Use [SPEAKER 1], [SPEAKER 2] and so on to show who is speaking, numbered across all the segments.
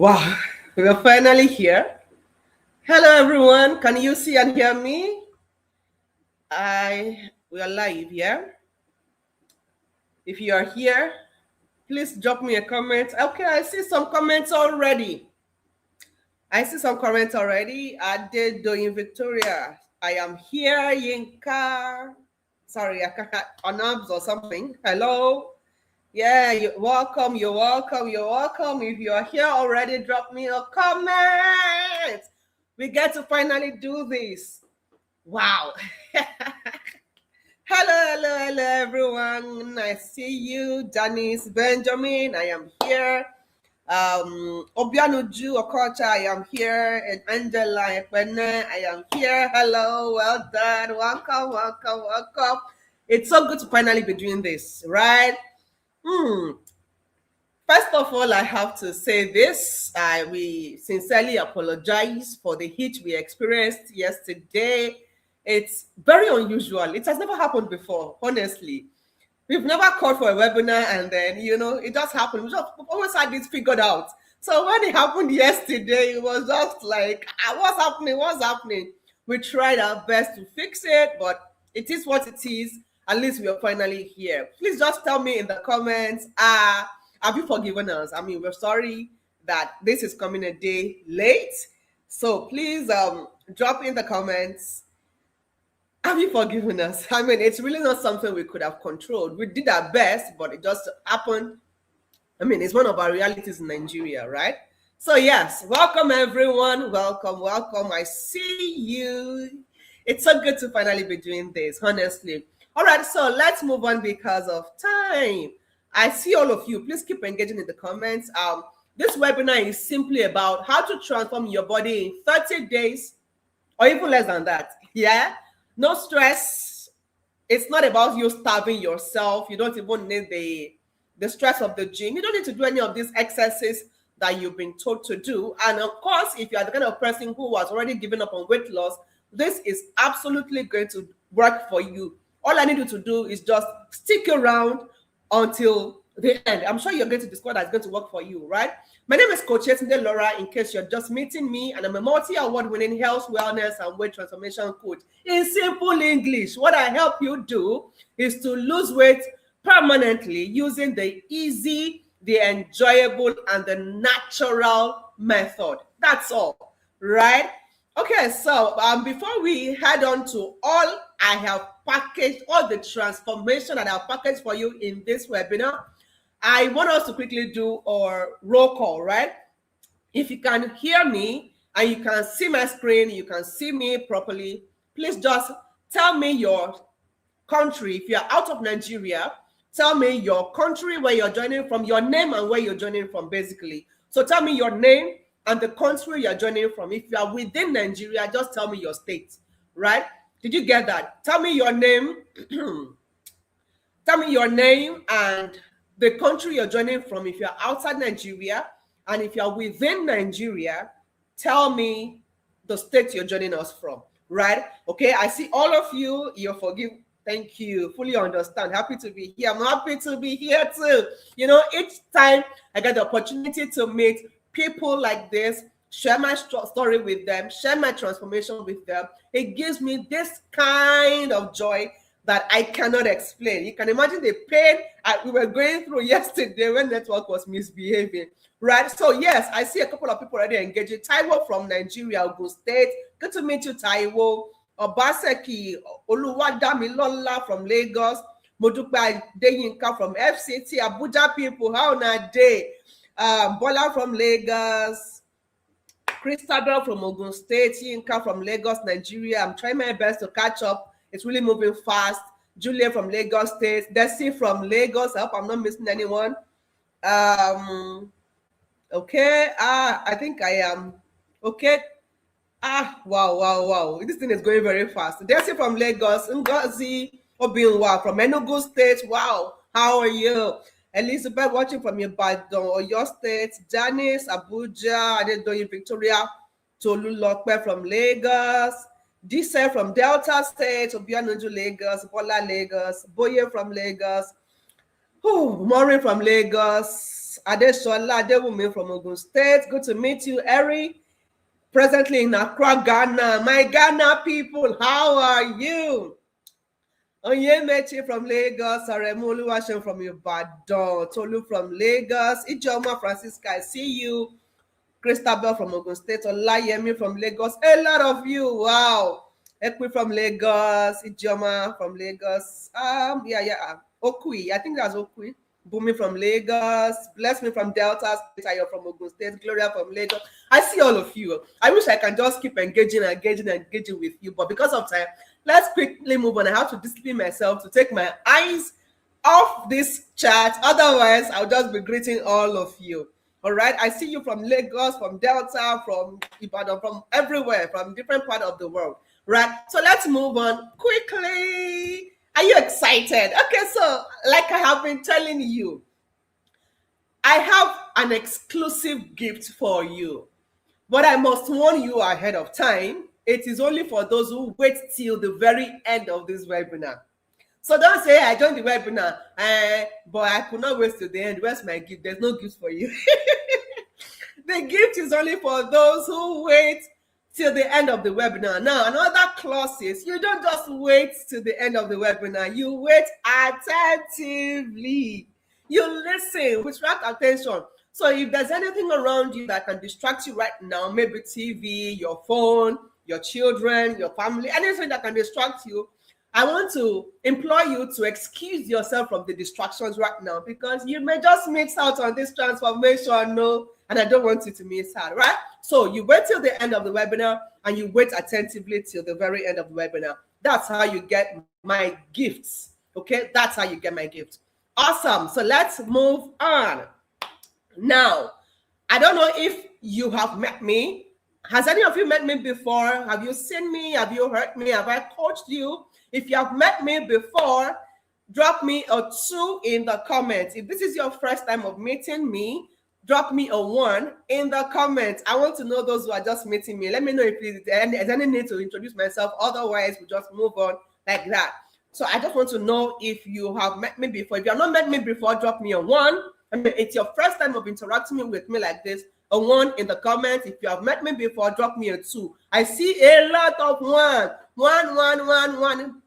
[SPEAKER 1] Wow, we are finally here. Hello, everyone. Can you see and hear me? We are live, yeah? If you are here, please drop me a comment. Okay, I see some comments already. I did doing Victoria. I am here, Yinka. Sorry, I can't Anabs or something. Hello. Yeah, you're welcome. You're welcome. You're welcome. If you are here already, drop me a comment. We get to finally do this. Wow. Hello, everyone. I see you, Janice Benjamin. I am here. Obianuju Okocha, I am here. And Angela Ekpene, I am here. Hello, well done. Welcome. It's so good to finally be doing this, right? First of all, I have to say this. We sincerely apologize for the heat we experienced yesterday. It's very unusual. It has never happened before, honestly. We've never called for a webinar and then, it just happened. We've always had this figured out. So when it happened yesterday, it was just like, What's happening? We tried our best to fix it, but it is what it is. At least we are finally here. Please just tell me in the comments, have you forgiven us? I mean, we're sorry that this is coming a day late. So please drop in the comments. Have you forgiven us? I mean, it's really not something we could have controlled. We did our best, but it just happened. I mean, it's one of our realities in Nigeria, right? So yes, welcome everyone. Welcome. I see you. It's so good to finally be doing this, honestly. All right, so let's move on because of time. I see all of you. Please keep engaging in the comments. This webinar is simply about how to transform your body in 30 days or even less than that. Yeah, no stress. It's not about you starving yourself. You don't even need the stress of the gym. You don't need to do any of these excesses that you've been told to do. And of course, if you are the kind of person who has already given up on weight loss, this is absolutely going to work for you. All I need you to do is just stick around until the end. I'm sure you're going to discover that's going to work for you, right? My name is Coach Yetunde Laura, in case you're just meeting me, and I'm a multi-award winning health, wellness, and weight transformation coach. In simple English, what I help you do is to lose weight permanently using the easy, the enjoyable, and the natural method. That's all, right? Okay, so before we head on to all I have packaged, all the transformation that I've packaged for you in this webinar, I want us to quickly do our roll call, right? If you can hear me and you can see my screen, you can see me properly, please just tell me your country. If you're out of Nigeria, tell me your country, where you're joining from, your name and where you're joining from, basically. So tell me your name and the country you're joining from. If you are within Nigeria, just tell me your state, right? Did you get that? Tell me your name. Tell me your name and the country you're joining from. If you're outside Nigeria, and if you're within Nigeria, tell me the state you're joining us from, right? Okay, I see all of you. You're forgive. Thank you. Fully understand. Happy to be here. I'm happy to be here too. Each time I get the opportunity to meet people like this, share my story with them, share my transformation with them, it gives me this kind of joy that I cannot explain. You can imagine the pain we were going through yesterday when network was misbehaving, right? So yes, I see a couple of people already engaging. Taiwo from Nigeria, Ogun State. Good to meet you, Taiwo. Obaseki Oluwadamilola from Lagos. Modupe Deyinka from FCT. Abuja people, how na day? Bola from Lagos. Christabel from Ogun State. Yinka from Lagos, Nigeria. I'm trying my best to catch up. It's really moving fast. Julia from Lagos State. Desi from Lagos. I hope I'm not missing anyone. Okay. I think I am. Okay. Wow. This thing is going very fast. Desi from Lagos. Ngozi Obinwa from Enugu State. Wow. How are you? Elizabeth watching from Ibadan or your state. Janice, Abuja, Adedoyin, Victoria, Tolulope from Lagos. Dise from Delta State, Obianuju, Lagos, Bola, Lagos, Boye from Lagos, Maureen from Lagos. Adesola Adewumi from Ogun State. Good to meet you, Eri. Presently in Accra, Ghana. My Ghana people, how are you? Onyemechi from Lagos. Aremu Oluwaseun from Ibadan. Tolu from Lagos. Ijoma Francisca, I see you. Christabel from Ogun State. Olayemi from Lagos. A lot of you. Wow. Ekwi from Lagos. Ijoma from Lagos. Okui. I think that's Okui. Bumi from Lagos. Bless me from Delta State. Ayo from Ogun State. Gloria from Lagos. I see all of you. I wish I can just keep engaging with you, but because of time, let's quickly move on. I have to discipline myself to take my eyes off this chat. Otherwise, I'll just be greeting all of you. All right. I see you from Lagos, from Delta, from Ibadan, from everywhere, from different parts of the world. Right. So let's move on quickly. Are you excited? Okay. So like I have been telling you, I have an exclusive gift for you, but I must warn you ahead of time. It is only for those who wait till the very end of this webinar. So don't say I joined the webinar, but I could not wait till the end. Where's my gift? There's no gift for you. The gift is only for those who wait till the end of the webinar. Now, another clause is you don't just wait till the end of the webinar. You wait attentively. You listen with rapt attention. So if there's anything around you that can distract you right now, maybe TV, your phone, your children, your family, anything that can distract you, I want to implore you to excuse yourself from the distractions right now, because you may just miss out on this transformation, no, and I don't want you to miss out, right? So you wait till the end of the webinar and you wait attentively till the very end of the webinar. That's how you get my gifts, okay? That's how you get my gift. Awesome. So let's move on. Now, I don't know if you have met me. Has any of you met me before? Have you seen me? Have you heard me? Have I coached you? If you have met me before, drop me a 2 in the comments. If this is your first time of meeting me, drop me a 1 in the comments. I want to know those who are just meeting me. Let me know if there's any need to introduce myself. Otherwise, we'll just move on like that. So I just want to know if you have met me before. If you have not met me before, drop me a 1. I mean, it's your first time of interacting with me like this, a 1 in the comments. If you have met me before, drop me a 2. I see a lot of 1.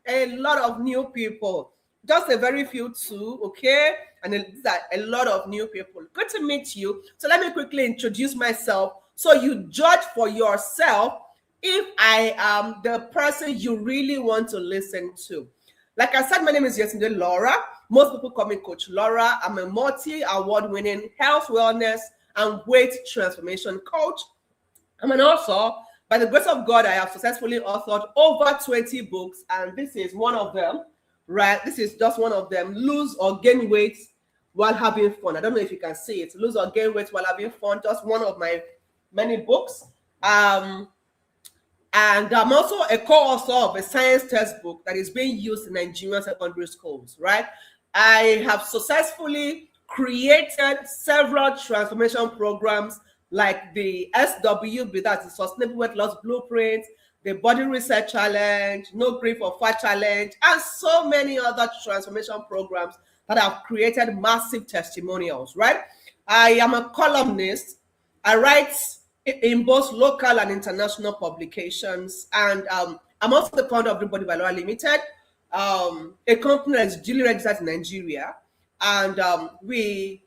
[SPEAKER 1] A lot of new people. Just a very few 2, okay? And these are a lot of new people. Good to meet you. So let me quickly introduce myself so you judge for yourself if I am the person you really want to listen to. Like I said, my name is Yetunde Laura. Most people call me Coach Laura. I'm a multi-award-winning health, wellness, and weight transformation coach. I'm an author. By the grace of God, I have successfully authored over 20 books, and this is one of them, right? This is just one of them. Lose or gain weight while having fun. I don't know if you can see it. Lose or gain weight while having fun. Just one of my many books. And I'm also a co-author of a science textbook that is being used in Nigerian secondary schools, right? I have successfully created several transformation programs like the SWB, that's the Sustainable Weight Loss Blueprint, the Body Reset Challenge, No Grief or Fat Challenge, and so many other transformation programs that have created massive testimonials, right? I am a columnist. I write in both local and international publications, and I'm also the founder of Dream Body by Laura Limited, a company that is duly registered in Nigeria, and we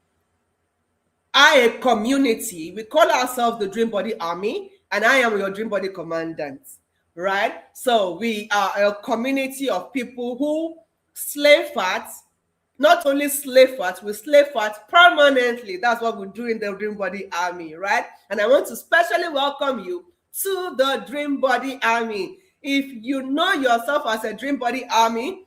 [SPEAKER 1] are a community. We call ourselves the Dream Body Army, and I am your Dream Body Commandant, right? So we are a community of people who slay fat. Not only slay fat, we slay fat permanently. That's what we do in the Dream Body Army, right? And I want to specially welcome you to the Dream Body Army. If you know yourself as a Dream Body Army,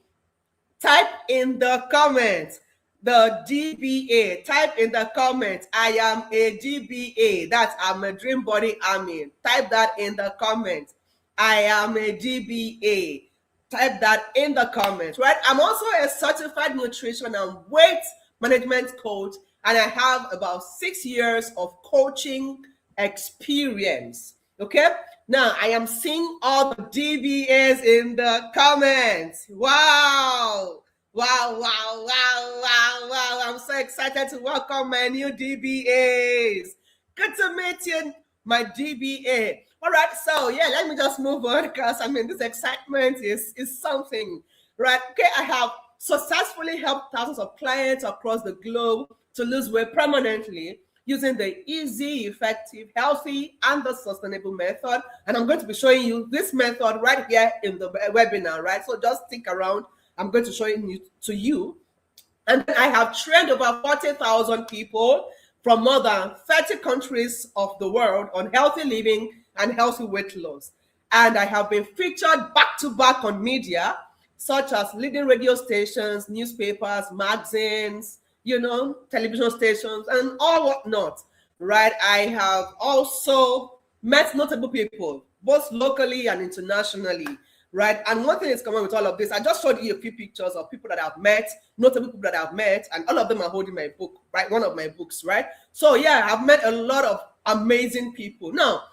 [SPEAKER 1] type in the comments the DBA. Type in the comments, I am a DBA. That's I'm a Dream Body Army. Type that in the comments. I am a DBA. Type that in the comments, right? I'm also a certified nutrition and weight management coach, and I have about 6 years of coaching experience. Okay, now I am seeing all the DBAs in the comments. Wow. excited to welcome my new DBAs. Good to meet you, my DBA. All right, so yeah, let me just move on because I mean, this excitement is something, right? Okay, I have successfully helped thousands of clients across the globe to lose weight permanently using the easy, effective, healthy, and the sustainable method. And I'm going to be showing you this method right here in the webinar, right? So just stick around. I'm going to show it to you. And then I have trained over 40,000 people from more than 30 countries of the world on healthy living and healthy weight loss. And I have been featured back to back on media, such as leading radio stations, newspapers, magazines, television stations, and all whatnot, right? I have also met notable people, both locally and internationally, right? And one thing is common with all of this, I just showed you a few pictures of people that I've met, notable people that I've met, and all of them are holding my book, right? One of my books, right? So yeah, I've met a lot of amazing people. Now,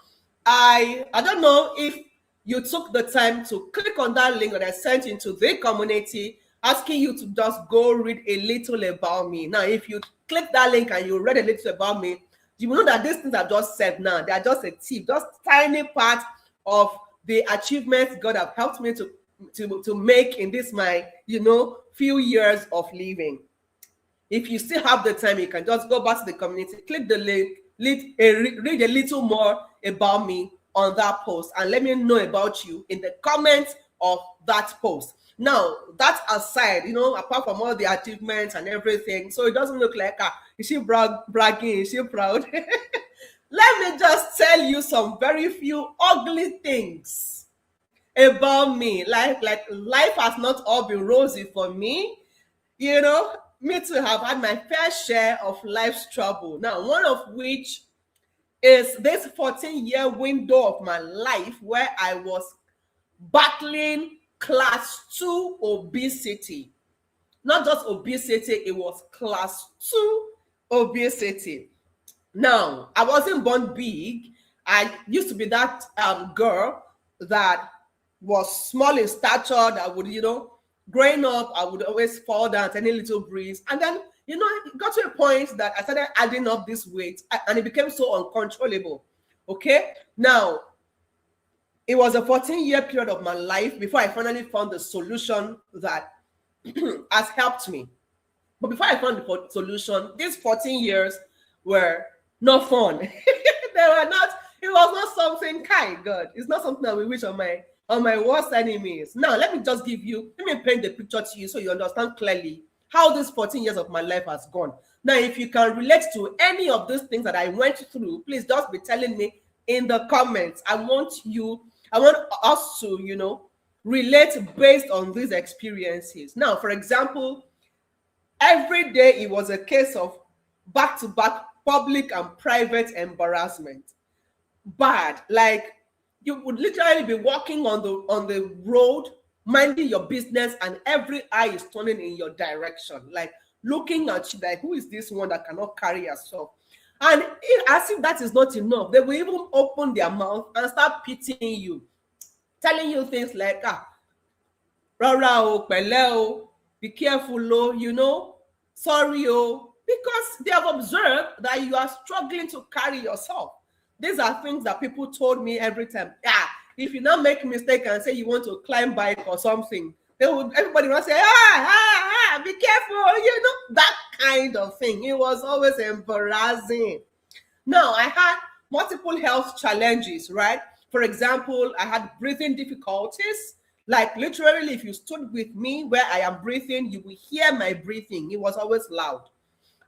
[SPEAKER 1] I don't know if you took the time to click on that link that I sent into the community, asking you to just go read a little about me. Now, if you click that link and you read a little about me, you will know that these things I've just said now, they are just a tip, just tiny part of the achievements God have helped me to make in this my few years of living. If you still have the time, you can just go back to the community, click the link, read a little more about me on that post, and let me know about you in the comments of that post. Now, that aside, apart from all the achievements and everything, so it doesn't look like, is she bragging? Is she proud? Let me just tell you some very few ugly things about me. Like life has not all been rosy for me. Me too have had my fair share of life's trouble. Now, one of which is this 14-year window of my life where I was battling class 2 obesity. Not just obesity, it was class 2 obesity. Now, I wasn't born big. I used to be that girl that was small in stature, that would, growing up, I would always fall down at any little breeze. And then, it got to a point that I started adding up this weight and it became so uncontrollable. Okay? Now, it was a 14-year period of my life before I finally found the solution that has helped me. But before I found the solution, these 14 years were not fun. They were not, it was not something kind, God. It's not something that we wish on my worst enemies. Now, let me paint the picture to you so you understand clearly how these 14 years of my life has gone. Now, if you can relate to any of these things that I went through, please just be telling me in the comments. I want us to, relate based on these experiences. Now, for example, every day it was a case of back-to-back public and private embarrassment. Bad. Like, you would literally be walking on the road, minding your business, and every eye is turning in your direction, like looking at you like, who is this one that cannot carry herself? And as if that is not enough, they will even open their mouth and start pitying you, telling you things like, rara o, pẹ̀lẹ́ o, be careful o, sorry o, because they have observed that you are struggling to carry yourself. These are things that people told me every time. If you now make a mistake and say you want to climb bike or something, everybody will say, be careful, that kind of thing. It was always embarrassing. Now, I had multiple health challenges, right? For example, I had breathing difficulties. Like literally, if you stood with me where I am breathing, you will hear my breathing. It was always loud.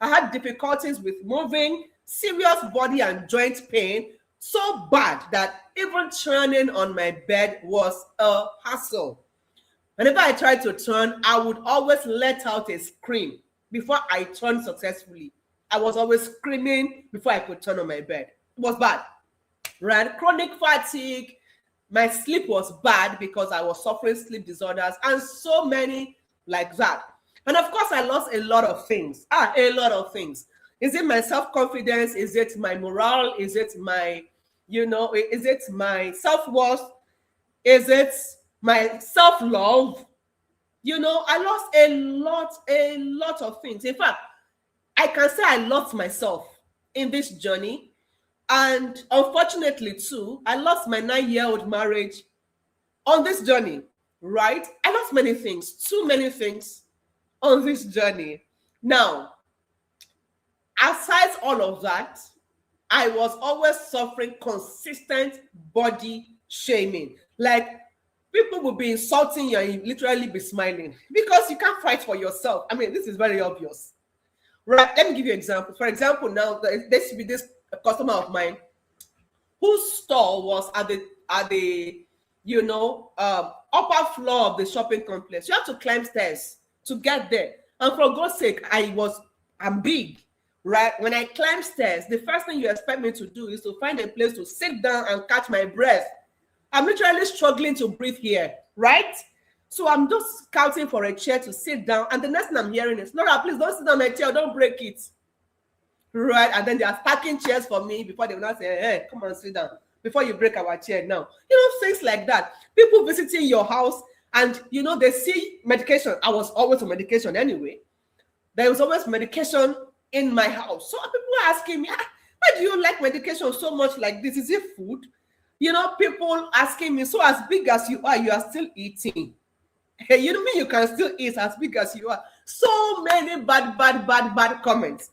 [SPEAKER 1] I had difficulties with moving, serious body and joint pain, so bad that even turning on my bed was a hassle. Whenever I tried to turn, I would always let out a scream before I turned successfully. I was always screaming before I could turn on my bed. It was bad, right? Chronic fatigue. My sleep was bad because I was suffering sleep disorders and so many like that. And of course, I lost a lot of things. A lot of things. Is it my self-confidence? Is it my morale? Is it my, is it my self-worth? Is it my self-love? I lost a lot of things. In fact, I can say I lost myself in this journey. And unfortunately, too, I lost my 9-year-old marriage on this journey, right? I lost many things, too many things on this journey. Now, aside all of that, I was always suffering consistent body shaming. Like, people will be insulting you and you literally be smiling because you can't fight for yourself. I mean, this is very obvious. Right? Let me give you an example. For example, now there should be this customer of mine whose store was at the upper floor of the shopping complex. You have to climb stairs to get there. And for God's sake, I'm big, right? When I climb stairs, the first thing you expect me to do is to find a place to sit down and catch my breath. I'm literally struggling to breathe here, right? So I'm just scouting for a chair to sit down, and the next thing I'm hearing is, Laura, please don't sit on my chair, don't break it. Right? And then they are stacking chairs for me before they will not say, hey, come on, sit down, before you break our chair now. Things like that. People visiting your house and, they see medication. I was always on medication anyway. There was always medication in my house. So people are asking me, why do you like medication so much like this? Is it food? People asking me, so as big as you are still eating. Hey, you mean you can still eat as big as you are? So many bad comments,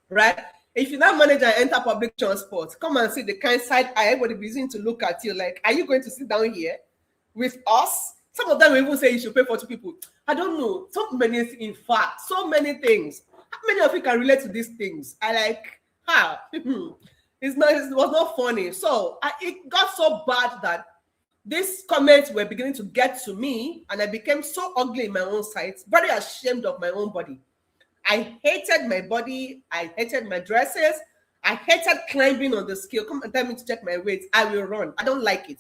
[SPEAKER 1] right? If you now manage and enter public transport, come and see the kind side eye everybody begin to look at you like, are you going to sit down here with us? Some of them will even say you should pay for 2 people. I don't know. So many, in fact, so many things. How many of you can relate to these things? I like, it was not funny. So it got so bad that these comments were beginning to get to me, and I became so ugly in my own sight, very ashamed of my own body. I hated my body. I hated my dresses. I hated climbing on the scale. Come and tell me to check my weight. I will run. I don't like it.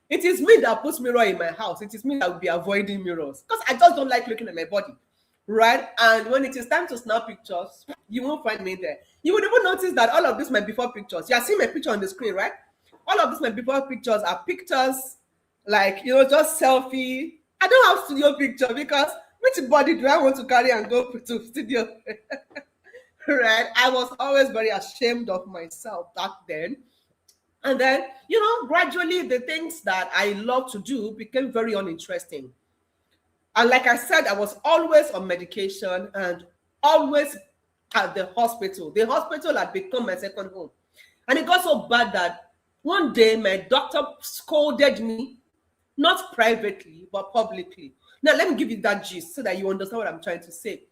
[SPEAKER 1] It is me that puts mirror in my house. It is me that will be avoiding mirrors because I just don't like looking at my body, right? And when it is time to snap pictures, you won't find me there. You would even notice that all of this my before pictures. You are seeing my picture on the screen, right? All of this my before pictures are pictures like, just selfie. I don't have studio picture because which body do I want to carry and go to studio? Right? I was always very ashamed of myself back then. And then, gradually the things that I love to do became very uninteresting. And like I said, I was always on medication and always at the hospital. The hospital had become my second home. And it got so bad that one day my doctor scolded me, not privately, but publicly. Now, let me give you that gist so that you understand what I'm trying to say.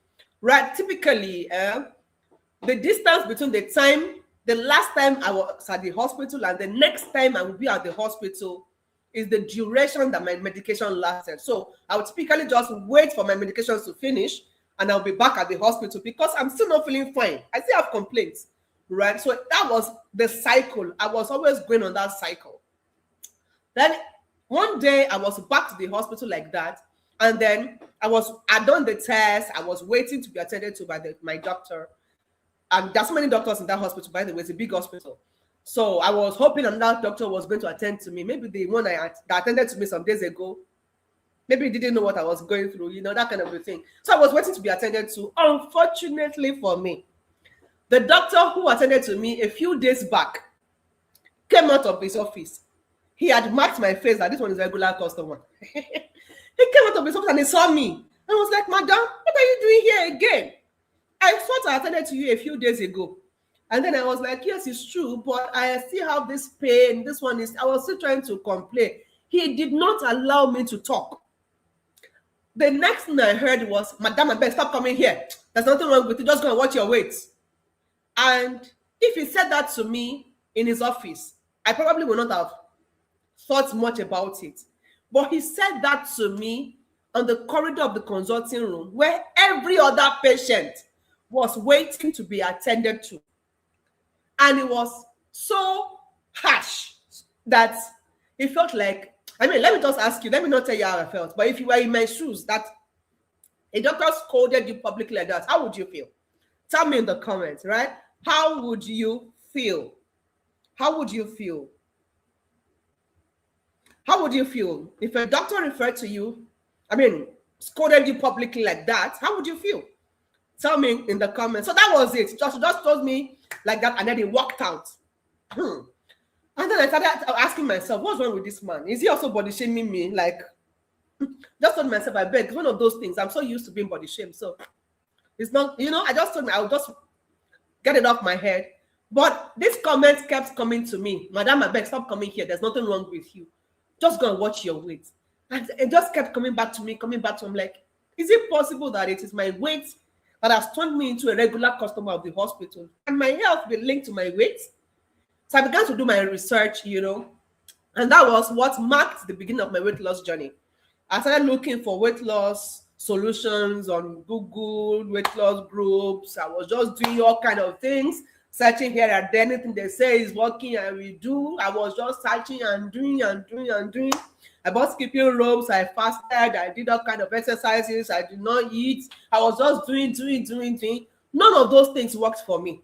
[SPEAKER 1] Right? Typically, the distance between the last time I was at the hospital and the next time I will be at the hospital is the duration that my medication lasted. So I would typically just wait for my medications to finish and I'll be back at the hospital because I'm still not feeling fine. I still have complaints, right? So that was the cycle. I was always going on that cycle. Then one day I was back to the hospital like that. And then I'd done the test. I was waiting to be attended to by my doctor. And there's so many doctors in that hospital, by the way. It's a big hospital. So I was hoping that doctor was going to attend to me. Maybe the one that attended to me some days ago, maybe he didn't know what I was going through, that kind of a thing. So I was waiting to be attended to. Unfortunately for me, the doctor who attended to me a few days back came out of his office. He had marked my face that this one is a regular customer. He came out of his office and he saw me. And I was like, Madam, what are you doing here again? I thought I attended to you a few days ago. And then I was like, yes, it's true, but I still have this pain. This one is, I was still trying to complain. He did not allow me to talk. The next thing I heard was, Madam, I better stop coming here. There's nothing wrong with you. Just go and watch your weight. And if he said that to me in his office, I probably would not have thought much about it. But he said that to me on the corridor of the consulting room where every other patient was waiting to be attended to. And it was so harsh that it felt like, let me just ask you, let me not tell you how I felt, but if you were in my shoes, that a doctor scolded you publicly like that, how would you feel? Tell me in the comments, right? How would you feel? How would you feel? How would you feel if a doctor referred to you, scolded you publicly like that? How would you feel? Tell me in the comments. So that was it. Just told me like that, and then he walked out. And then I started asking myself, what's wrong with this man? Is he also body shaming me? Like, just told myself, I beg, it's one of those things. I'm so used to being body shamed. So it's not, I just told me I'll just get it off my head. But this comment kept coming to me. Madam, I beg, stop coming here. There's nothing wrong with you. Just go and watch your weight. And it just kept coming back to me, coming back to me. I'm like, is it possible that it is my weight that has turned me into a regular customer of the hospital? And my health be linked to my weight? So I began to do my research, and that was what marked the beginning of my weight loss journey. I started looking for weight loss solutions on Google, weight loss groups. I was just doing all kind of things, searching here and there. Anything they say is working, and we do. I was just searching and doing. I bought skipping ropes. I fasted. I did all kind of exercises. I did not eat. I was just doing. None of those things worked for me,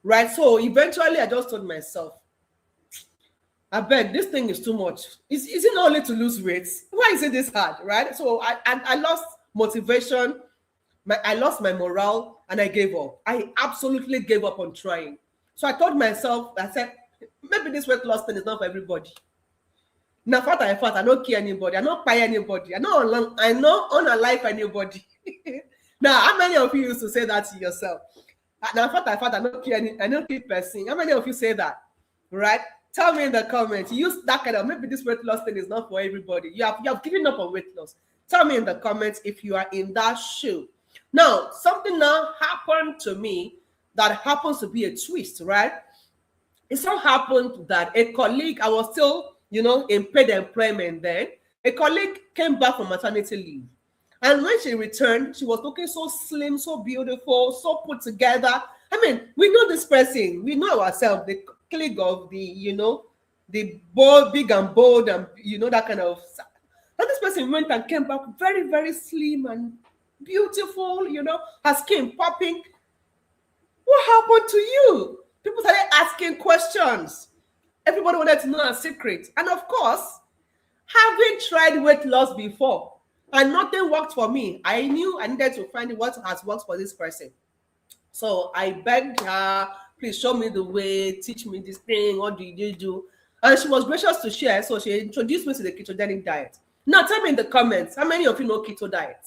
[SPEAKER 1] right? So eventually, I just told myself, I beg, this thing is too much. Is it not only to lose weight? Why is it this hard, right? So I lost motivation. I lost my morale, and I gave up. I absolutely gave up on trying. So I told myself, I said, maybe this weight loss thing is not for everybody. Now, I don't care anybody. I don't pay anybody. I don't unalive anybody. Now, how many of you used to say that to yourself? Now, I don't care I don't keep person. How many of you say that, right? Tell me in the comments. Use that kind of, maybe this weight loss thing is not for everybody. You have given up on weight loss. Tell me in the comments if you are in that shoe. Now, something now happened to me that happens to be a twist, right? It so happened that a colleague, I was still, in paid employment then, a colleague came back from maternity leave. And when she returned, she was looking so slim, so beautiful, so put together. I mean, we know this person. We know ourselves, the colleague of the bold, big and bold, and that kind of. And this person went and came back very, very slim and beautiful, her skin popping. What happened to you? People started asking questions. Everybody wanted to know a secret. And of course, having tried weight loss before and nothing worked for me, I knew I needed to find what has worked for this person. So I begged her, please show me the way, teach me this thing, what do you do? And she was gracious to share, so she introduced me to the ketogenic diet. Now tell me in the comments, how many of you know keto diet?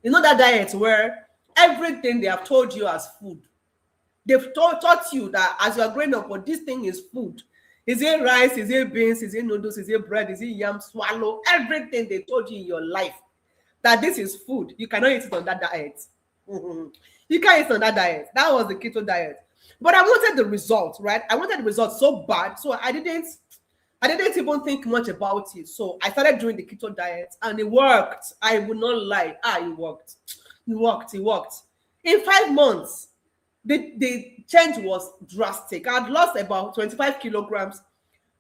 [SPEAKER 1] You know that diet where everything they have told you as food. They've taught you that as you are growing up, but this thing is food. Is it rice? Is it beans? Is it noodles? Is it bread? Is it yam? Swallow everything they told you in your life that this is food. You cannot eat it on that diet. You can't eat on that diet. That was the keto diet. But I wanted the result, right? I wanted the result so bad, so I didn't even think much about it. So I started doing the keto diet, and it worked. I would not lie. It worked. It worked. In 5 months, the change was drastic. I had lost about 25 kilograms,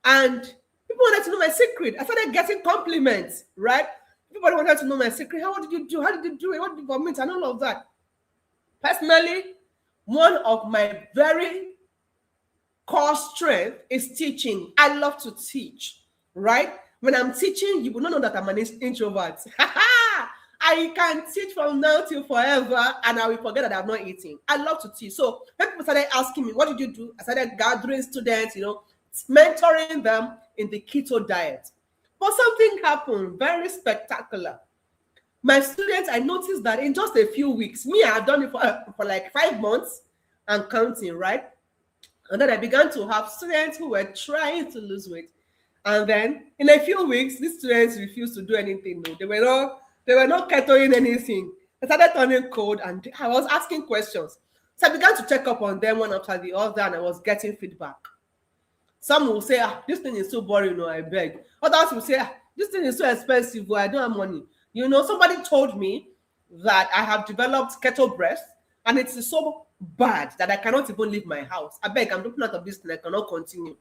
[SPEAKER 1] and people wanted to know my secret. I started getting compliments, right? Everybody wanted to know my secret. What did you do? How did you do it? What did you vomit? And all of that. Personally, one of my very core strength is teaching. I love to teach, right? When I'm teaching, you will not know that I'm an introvert. I can teach from now till forever, and I will forget that I'm not eating. I love to teach. So when people started asking me, what did you do? I started gathering students, mentoring them in the keto diet. But something happened very spectacular. My students, I noticed that in just a few weeks, I had done it for like 5 months and counting, right? And then I began to have students who were trying to lose weight. And then in a few weeks, these students refused to do anything. No, they were not ketoing anything. They started turning cold, and I was asking questions. So I began to check up on them one after the other, and I was getting feedback. Some will say, this thing is so boring, I beg. Others will say, this thing is so expensive, I don't have money. Somebody told me that I have developed keto breast, and it is so bad that I cannot even leave my house. I beg, I'm looking out of this thing, I cannot continue.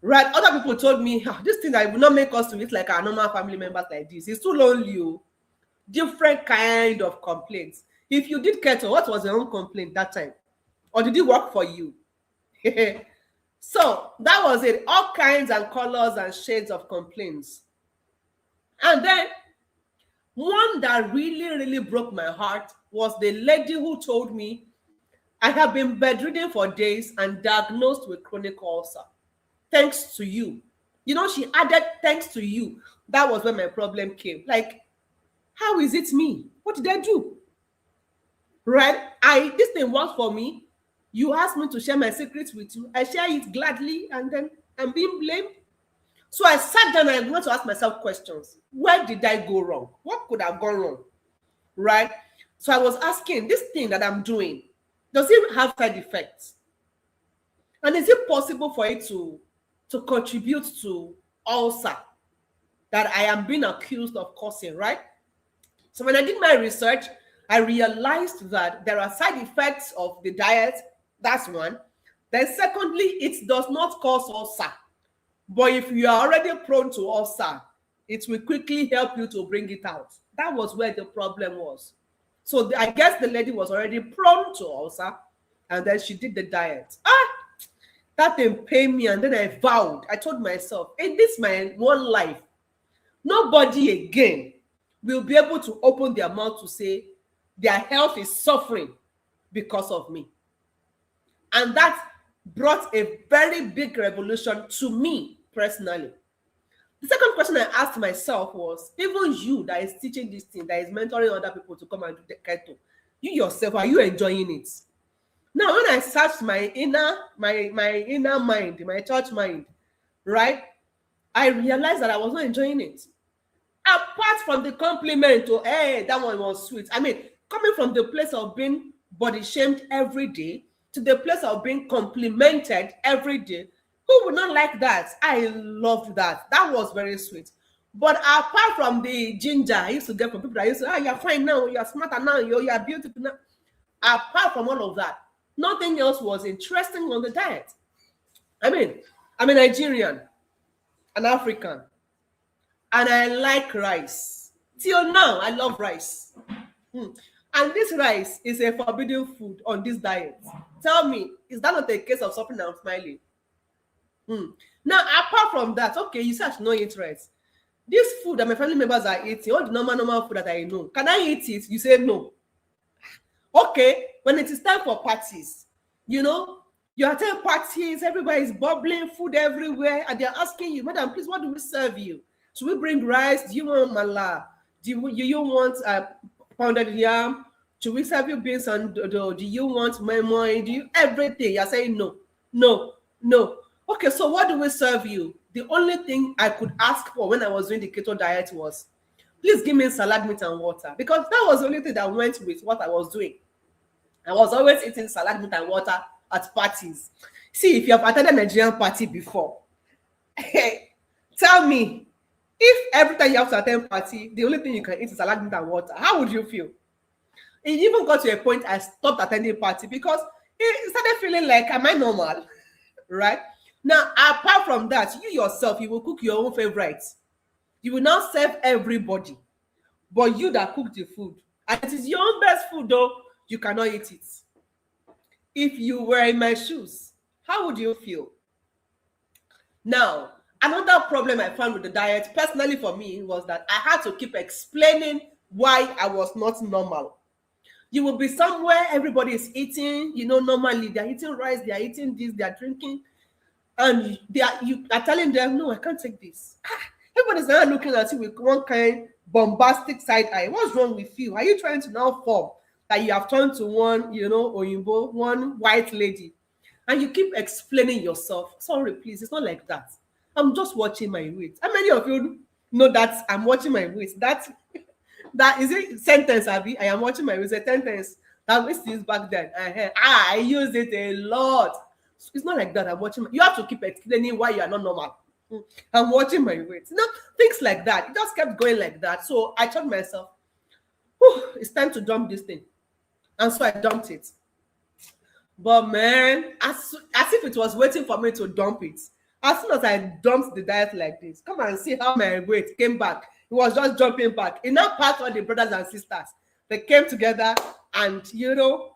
[SPEAKER 1] Right? Other people told me, this thing that will not make us to eat like our normal family members like this. It's too lonely. Different kind of complaints. If you did keto, what was your own complaint that time? Or did it work for you? So that was it. All kinds and colors and shades of complaints. And then One that really, really broke my heart was the lady who told me, I have been bedridden for days and diagnosed with chronic ulcer. Thanks to you. You know, she added, thanks to you. That was when my problem came. Like, how is it me? What did I do? Right? This thing works for me. You asked me to share my secrets with you. I share it gladly, and then I'm being blamed. So I sat down and I began to ask myself questions. Where did I go wrong? What could have gone wrong? Right? So I was asking, this thing that I'm doing, does it have side effects? And is it possible for it to contribute to ulcer that I am being accused of causing, right? So when I did my research, I realized that there are side effects of the diet. That's one. Then secondly, it does not cause ulcer. But if you are already prone to ulcer, it will quickly help you to bring it out. That was where the problem was. So I guess the lady was already prone to ulcer, and then she did the diet. That thing pained me, and then I vowed. I told myself, in this my one life, nobody again will be able to open their mouth to say their health is suffering because of me. And that brought a very big revolution to me personally. The second question I asked myself was, even you that is teaching this thing, that is mentoring other people to come and do the keto, you yourself, are you enjoying it? Now, when I searched my inner mind, my church mind, right, I realized that I was not enjoying it. Apart from the compliment, oh, hey, that one was sweet. I mean, coming from the place of being body shamed every day to the place of being complimented every day, who would not like that? I loved that. That was very sweet. But apart from the ginger I used to get from people that used to say, you're fine now, you're smarter now, you're beautiful now. Apart from all of that, nothing else was interesting on the diet. I mean, I'm a Nigerian, an African, and I like rice. Till now, I love rice. And this rice is a forbidden food on this diet. Tell me, is that not a case of something I'm smiling? Now, apart from that, okay, you say I should not eat rice. This food that my family members are eating, all the normal food that I know, can I eat it? You say no. Okay, when it is time for parties, you know, you attend parties, everybody is bubbling, food everywhere, and they're asking you, madam, please, what do we serve you? Should we bring rice? Do you want mala? Do you want pounded yam? Should we serve you beans and do you want memoy? Do you everything? You're saying no, no, no. Okay, so what do we serve you? The only thing I could ask for when I was doing the keto diet was, please give me salad, meat, and water, because that was the only thing that went with what I was doing. I was always eating salad, meat, and water at parties. See, if you have attended a Nigerian party before, tell me, if every time you have to attend party, the only thing you can eat is salad, meat, and water, how would you feel? It even got to a point I stopped attending party because it started feeling like, am I normal? Right? Now, apart from that, you yourself, you will cook your own favorites. You will not serve everybody, but you that cook the food, and it is your own best food though, you cannot eat it. If you were in my shoes, how would you feel? Now, another problem I found with the diet, personally for me, was that I had to keep explaining why I was not normal. You will be somewhere, everybody is eating, you know, normally they're eating rice, they're eating this, they're drinking, and you are telling them, no, I can't take this. Everybody's now looking at you with one kind bombastic side eye. What's wrong with you? Are you trying to now form that you have turned to one, you know, Oyinbo, one white lady? And you keep explaining yourself. Sorry, please, it's not like that. I'm just watching my weight. How many of you know that I'm watching my weight? That is it sentence, Abby? I am watching my weight. It's a sentence that we see back then. I use it a lot. So it's not like that. I'm watching. You have to keep explaining why you are not normal. I'm watching my weight. You know, things like that. It just kept going like that. So I told myself, it's time to dump this thing. And so I dumped it. But man, as if it was waiting for me to dump it. As soon as I dumped the diet like this, come and see how my weight came back. It was just jumping back. In that part, all the brothers and sisters, they came together, and you know,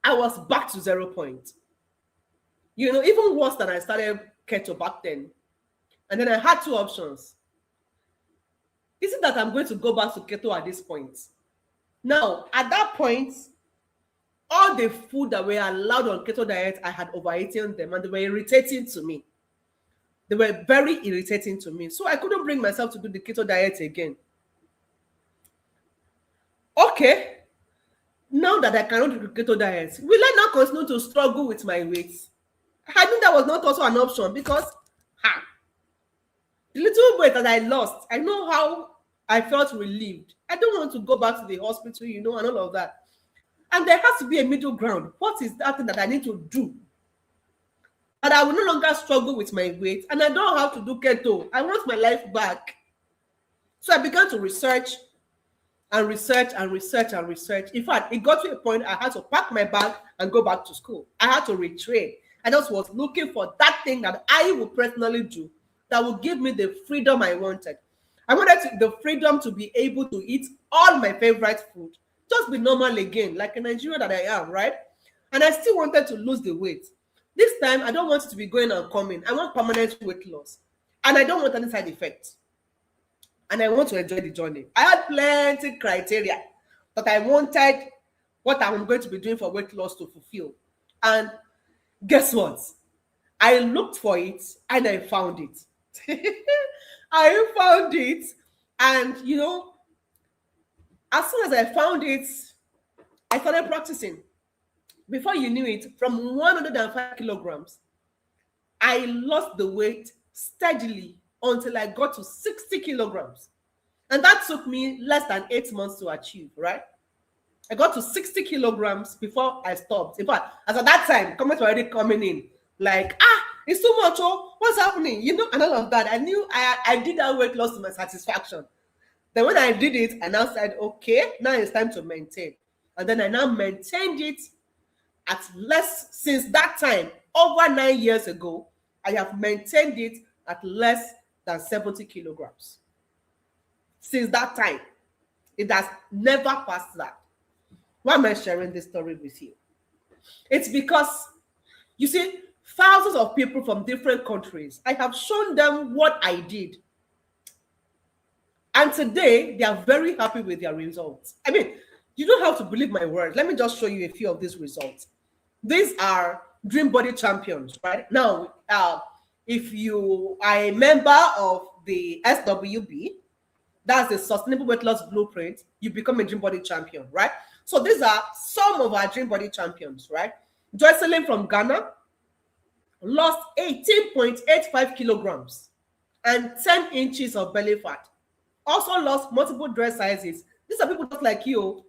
[SPEAKER 1] I was back to 0 point. You know, even worse than I started keto back then. And then I had two options. Is it that I'm going to go back to keto at this point? Now, at that point, all the food that were allowed on keto diet, I had overeaten them and they were irritating to me. They were very irritating to me. So I couldn't bring myself to do the keto diet again. Okay, now that I cannot do the keto diet, will I now continue to struggle with my weight? I think that was not also an option because the little weight that I lost, I know how I felt relieved. I don't want to go back to the hospital, and all of that. And there has to be a middle ground. What is that thing that I need to do? That I will no longer struggle with my weight and I don't have to do keto. I want my life back. So I began to research and research and research and research. In fact, it got to a point I had to pack my bag and go back to school. I had to retrain. I just was looking for that thing that I would personally do that would give me the freedom I wanted. I wanted the freedom to be able to eat all my favorite food, just be normal again, like a Nigerian that I am, right? And I still wanted to lose the weight. This time, I don't want it to be going and coming. I want permanent weight loss. And I don't want any side effects. And I want to enjoy the journey. I had plenty criteria that I wanted what I'm going to be doing for weight loss to fulfill. And guess what? I looked for it and I found it. I found it. And, as soon as I found it, I started practicing. Before you knew it, from 105 kilograms, I lost the weight steadily until I got to 60 kilograms. And that took me less than 8 months to achieve, right? I got to 60 kilograms before I stopped. In fact, as at that time, comments were already coming in. Like, it's too much, what's happening? And all of that. I knew I did that weight loss to my satisfaction. Then when I did it, I now said, okay, now it's time to maintain. And then I now maintained it at less, since that time, over 9 years ago, I have maintained it at less than 70 kilograms. Since that time, it has never passed that. Why am I sharing this story with you? It's because, you see, thousands of people from different countries, I have shown them what I did. And today, they are very happy with their results. I mean, you don't have to believe my words. Let me just show you a few of these results. These are Dream Body champions, right? Now, if you are a member of the SWB, that's the Sustainable Weight Loss Blueprint, you become a Dream Body champion, right? So these are some of our Dream Body champions, right? Joycelyn from Ghana lost 18.85 kilograms and 10 inches of belly fat. Also lost multiple dress sizes. These are people just like you.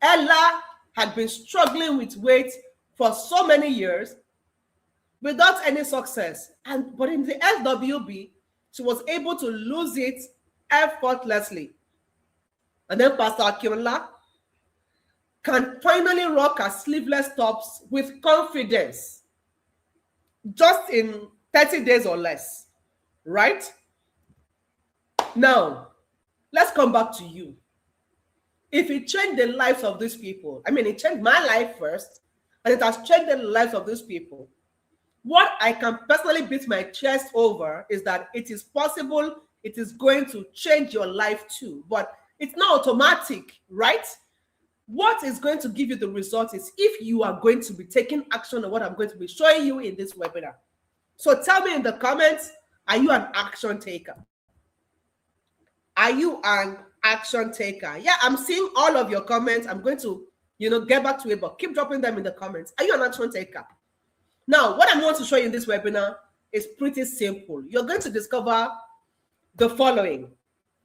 [SPEAKER 1] Ella had been struggling with weight for so many years without any success. But in the SWB, she was able to lose it effortlessly. And then Pastor Akinola can finally rock her sleeveless tops with confidence just in 30 days or less, right? Now, let's come back to you. If it changed the lives of these people, it changed my life first, and it has changed the lives of these people. What I can personally beat my chest over is that it is possible, it is going to change your life too, but it's not automatic, right? What is going to give you the result is if you are going to be taking action on what I'm going to be showing you in this webinar. So tell me in the comments, are you an action taker? Are you an action taker? Yeah, I'm seeing all of your comments. I'm going to, get back to it, but keep dropping them in the comments. Are you an action taker? Now, what I'm going to show you in this webinar is pretty simple. You're going to discover the following.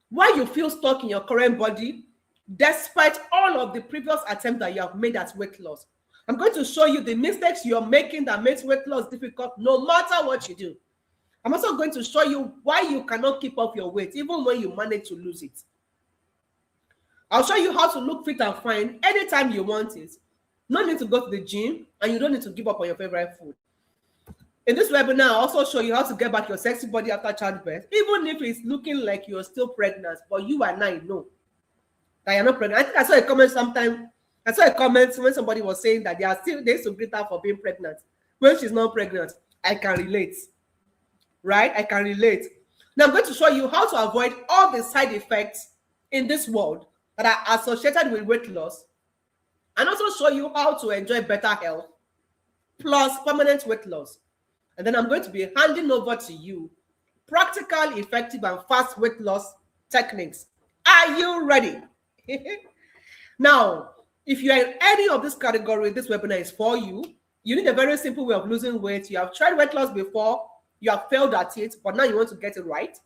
[SPEAKER 1] Why you feel stuck in your current body, despite all of the previous attempts that you have made at weight loss. I'm going to show you the mistakes you're making that makes weight loss difficult, no matter what you do. I'm also going to show you why you cannot keep up your weight, even when you manage to lose it. I'll show you how to look fit and fine anytime you want it. No need to go to the gym, and you don't need to give up on your favorite food. In this webinar, I'll also show you how to get back your sexy body after childbirth, even if it's looking like you're still pregnant, but you and I know that you're not pregnant. I think I saw a comment sometime. I saw a comment when somebody was saying that they used to greet her for being pregnant when she's not pregnant. I can relate, right? I can relate. Now I'm going to show you how to avoid all the side effects in this world that are associated with weight loss, and also show you how to enjoy better health plus permanent weight loss. And then I'm going to be handing over to you practical, effective, and fast weight loss techniques. Are you ready? Now, if you are in any of this category, this webinar is for you. You need a very simple way of losing weight. You have tried weight loss before, you have failed at it, but now you want to get it right.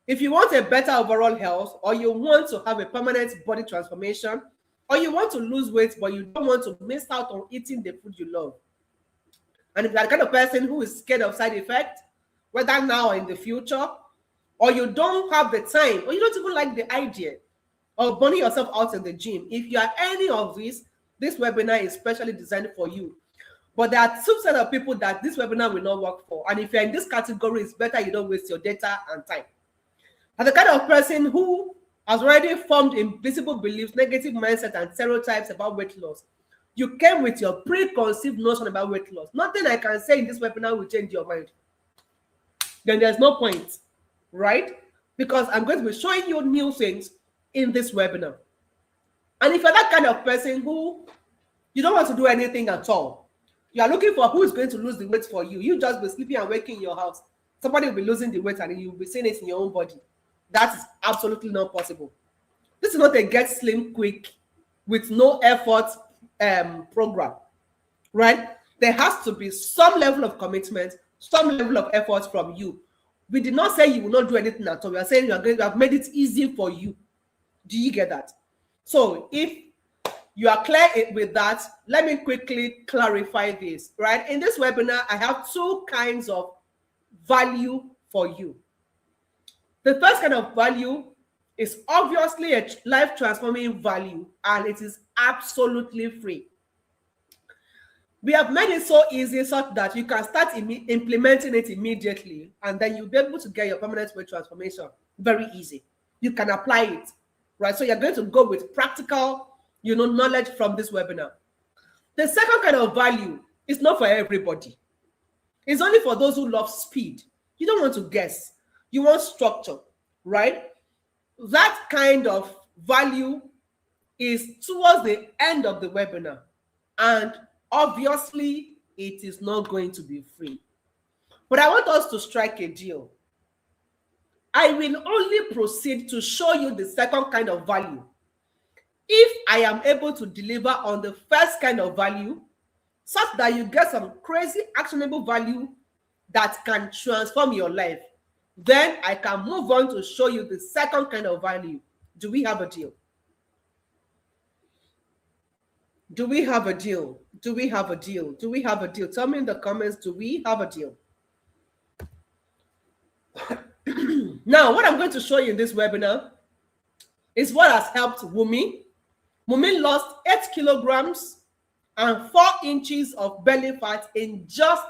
[SPEAKER 1] If you want a better overall health, or you want to have a permanent body transformation, or you want to lose weight, but you don't want to miss out on eating the food you love. And if you're the kind of person who is scared of side effects, whether now or in the future, or you don't have the time, or you don't even like the idea of burning yourself out in the gym, if you are any of these, this webinar is specially designed for you. But there are two sets of people that this webinar will not work for. And if you're in this category, it's better you don't waste your data and time. And the kind of person who has already formed invisible beliefs, negative mindset, and stereotypes about weight loss, you came with your preconceived notion about weight loss. Nothing I can say in this webinar will change your mind. Then there's no point, right? Because I'm going to be showing you new things in this webinar. And if you're that kind of person who you don't want to do anything at all, you are looking for who is going to lose the weight for you. You just be sleeping and waking in your house. Somebody will be losing the weight and you'll be seeing it in your own body. That is absolutely not possible. This is not a get slim quick with no effort program, right? There has to be some level of commitment, some level of effort from you. We did not say you will not do anything at all. We are saying you have made it easy for you. Do you get that? So if you are clear with that, let me quickly clarify this, right? In this webinar, I have two kinds of value for you. The first kind of value is obviously a life-transforming value, and it is absolutely free. We have made it so easy such that you can start implementing it immediately, and then you'll be able to get your permanent weight transformation very easy. You can apply it, right? So you're going to go with practical, knowledge from this webinar. The second kind of value is not for everybody. It's only for those who love speed. You don't want to guess. You want structure, right? That kind of value is towards the end of the webinar. And obviously, it is not going to be free. But I want us to strike a deal. I will only proceed to show you the second kind of value if I am able to deliver on the first kind of value, such that you get some crazy actionable value that can transform your life. Then I can move on to show you the second kind of value. Do we have a deal? Do we have a deal? Do we have a deal? Do we have a deal? Tell me in the comments, do we have a deal? Now, what I'm going to show you in this webinar is what has helped Wumi. Wumi lost 8 kilograms and 4 inches of belly fat in just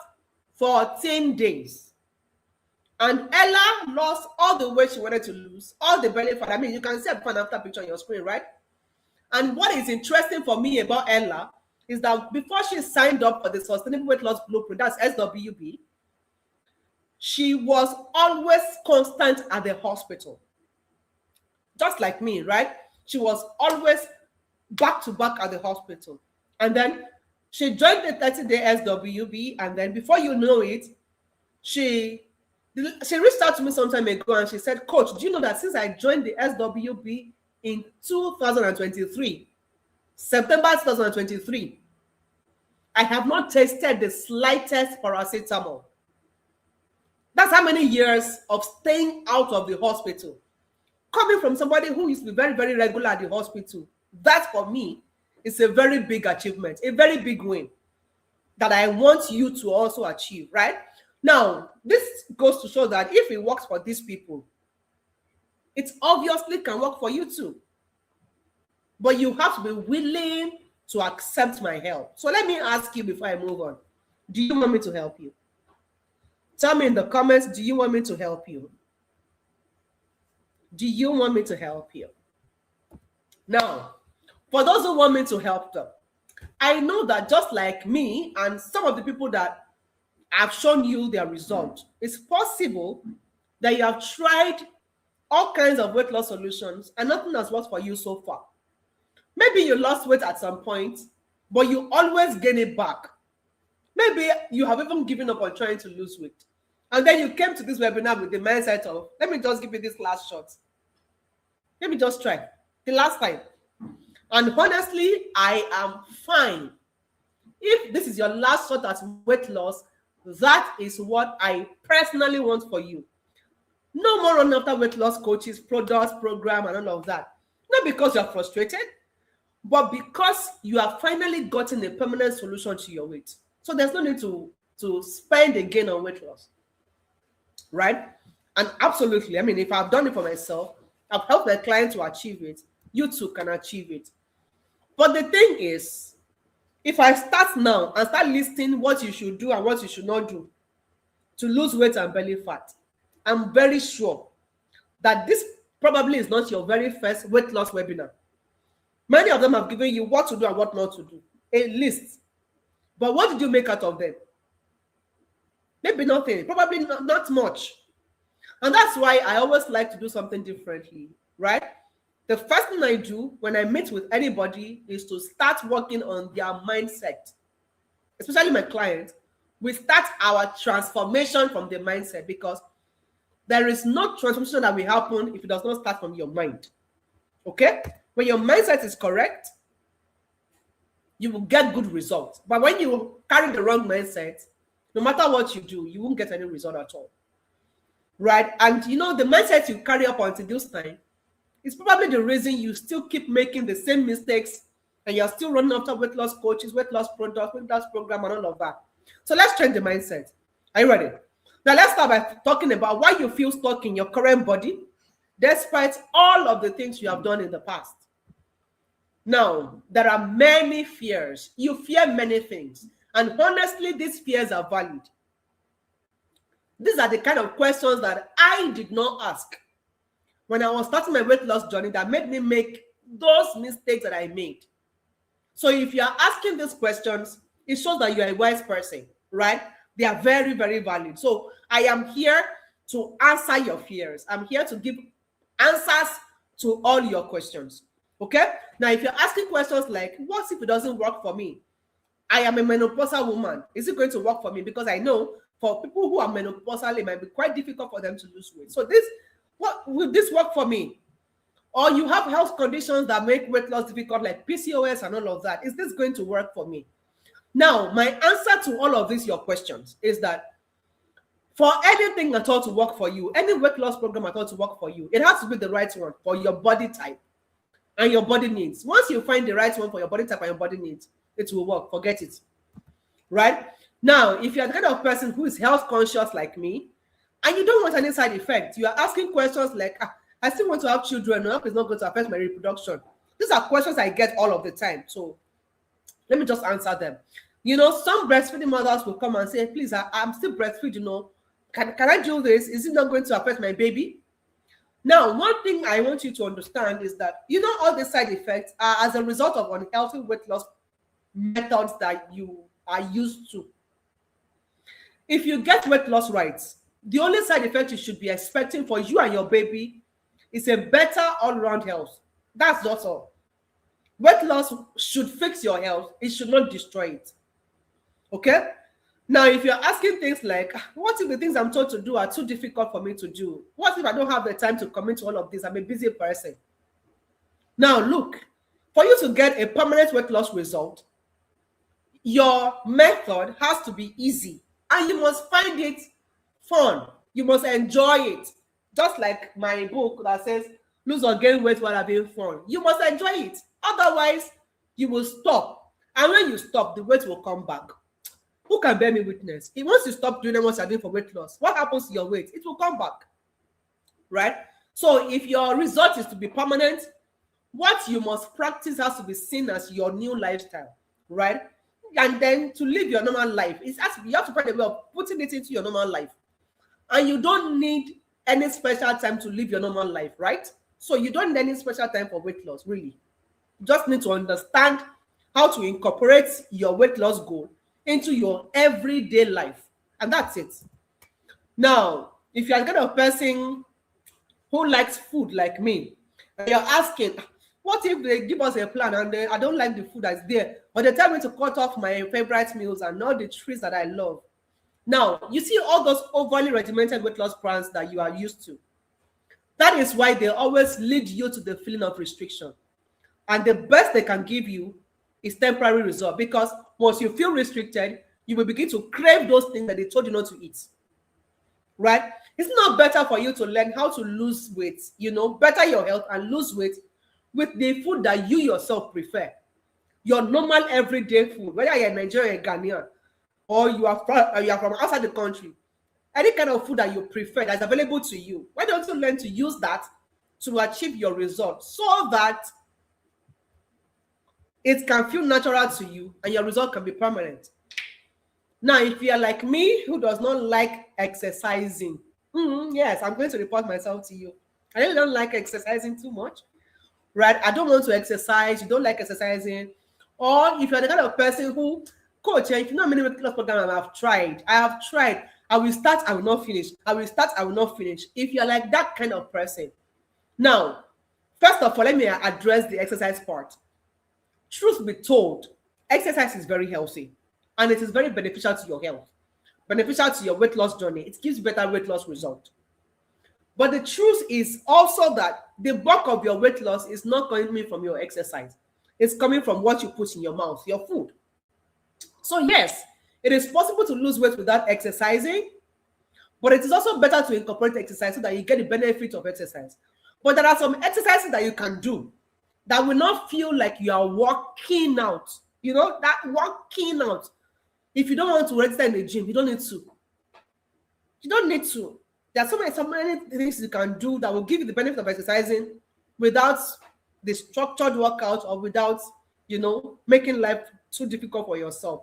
[SPEAKER 1] 14 days. And Ella lost all the weight she wanted to lose, all the belly fat. I mean, you can see a before and after picture on your screen, right? And what is interesting for me about Ella is that before she signed up for the Sustainable Weight Loss Blueprint, that's SWB, she was always constant at the hospital. Just like me, right? She was always back to back at the hospital. And then she joined the 30-day SWB, and then before you know it, she reached out to me some time ago and she said, Coach, do you know that since I joined the SWB in 2023, September 2023, I have not tasted the slightest paracetamol. That's how many years of staying out of the hospital. Coming from somebody who used to be very, very regular at the hospital, that for me is a very big achievement, a very big win that I want you to also achieve, right? Now, this goes to show that if it works for these people, it obviously can work for you too. But you have to be willing to accept my help. So let me ask you before I move on, do you want me to help you? Tell me in the comments, do you want me to help you? Do you want me to help you? Now, for those who want me to help them, I know that just like me and some of the people that have shown you their result, it's possible that you have tried all kinds of weight loss solutions and nothing has worked for you so far. Maybe you lost weight at some point, but you always gain it back. Maybe you have even given up on trying to lose weight. And then you came to this webinar with the mindset of, let me just give you this last shot. Let me just try the last time. And honestly, I am fine. If this is your last shot at weight loss, that is what I personally want for you. No more running after weight loss coaches, products, program, and all of that. Not because you're frustrated, but because you have finally gotten a permanent solution to your weight. So there's no need to spend again on weight loss, right? And absolutely, I mean, if I've done it for myself, I've helped my client to achieve it, you too can achieve it. But the thing is, if I start now and start listing what you should do and what you should not do to lose weight and belly fat, I'm very sure that this probably is not your very first weight loss webinar. Many of them have given you what to do and what not to do, a list. But what did you make out of them? Maybe nothing, probably not much. And that's why I always like to do something differently, right? The first thing I do when I meet with anybody is to start working on their mindset. Especially my clients, we start our transformation from the mindset, because there is no transformation that will happen if it does not start from your mind. Okay? When your mindset is correct, you will get good results. But when you carry the wrong mindset, no matter what you do, you won't get any result at all. Right? And you know, the mindset you carry up until this time is probably the reason you still keep making the same mistakes and you're still running after weight loss coaches, weight loss products, weight loss program, and all of that. So let's change the mindset. Are you ready? Now let's start by talking about why you feel stuck in your current body despite all of the things you have done in the past. Now, there are many fears. You fear many things. And honestly, these fears are valid. These are the kind of questions that I did not ask when I was starting my weight loss journey that made me make those mistakes that I made. So if you are asking these questions, it shows that you are a wise person, right? They are very, very valid. So I am here to answer your fears. I'm here to give answers to all your questions. Okay? Now, if you're asking questions like, what if it doesn't work for me? I am a menopausal woman. Is it going to work for me? Because I know for people who are menopausal, it might be quite difficult for them to lose weight. So what will this work for me? Or you have health conditions that make weight loss difficult, like PCOS and all of that. Is this going to work for me? Now, my answer to all of these, your questions, is that for anything at all to work for you, any weight loss program at all to work for you, it has to be the right one for your body type and your body needs. Once you find the right one for your body type and your body needs, it will work. Forget it. Right? Now, if you're the kind of person who is health conscious like me, and you don't want any side effects, you are asking questions like, I still want to have children. I hope it's not going to affect my reproduction. These are questions I get all of the time. So let me just answer them. You know, some breastfeeding mothers will come and say, please, I'm still breastfeeding, you know. Can I do this? Is it not going to affect my baby? Now, one thing I want you to understand is that, you know, all the side effects are as a result of unhealthy weight loss methods that you are used to. If you get weight loss right, the only side effect you should be expecting for you and your baby is a better all-round health. That's just all. Weight loss should fix your health. It should not destroy it. Okay? Now, if you're asking things like, what if the things I'm told to do are too difficult for me to do? What if I don't have the time to commit to all of this? I'm a busy person. Now, look, for you to get a permanent weight loss result, your method has to be easy. And you must find it fun. You must enjoy it. Just like my book that says, lose or gain weight while having fun. You must enjoy it. Otherwise, you will stop. And when you stop, the weight will come back. Who can bear me witness? If once you stop doing what you're doing for weight loss, what happens to your weight? It will come back. Right? So if your result is to be permanent, what you must practice has to be seen as your new lifestyle. Right? And then to live your normal life, you have to find a way of putting it into your normal life. And you don't need any special time to live your normal life, right? So you don't need any special time for weight loss, really. You just need to understand how to incorporate your weight loss goal into your everyday life. And that's it. Now, If you're the kind of person who likes food like me, and you're asking, what if they give us a plan and I don't like the food that's there, but they tell me to cut off my favorite meals and all the treats that I love? Now, you see all those overly regimented weight loss plans that you are used to. That is why they always lead you to the feeling of restriction. And the best they can give you is temporary result, because once you feel restricted, you will begin to crave those things that they told you not to eat. Right? It's not better for you to learn how to lose weight, better your health and lose weight with the food that you yourself prefer. Your normal everyday food, whether you're Nigerian or Ghanaian, or you are from outside the country, any kind of food that you prefer that's available to you, why don't you learn to use that to achieve your results, so that it can feel natural to you and your result can be permanent? Now, if you're like me, who does not like exercising, yes, I'm going to report myself to you. I really don't like exercising too much, right? I don't want to exercise. You don't like exercising. Or if you're the kind of person who, coach, if you know how many weight loss programs I have tried. I will start, I will not finish. I will start, I will not finish. If you're like that kind of person. Now, first of all, let me address the exercise part. Truth be told, exercise is very healthy and it is very beneficial to your health, beneficial to your weight loss journey. It gives better weight loss result. But the truth is also that the bulk of your weight loss is not coming from your exercise. It's coming from what you put in your mouth, your food. So yes, it is possible to lose weight without exercising, but it is also better to incorporate exercise so that you get the benefit of exercise. But there are some exercises that you can do that will not feel like you are working out. That working out. If you don't want to register in the gym, you don't need to. You don't need to. There are so many things you can do that will give you the benefit of exercising without the structured workout or without, making life too difficult for yourself.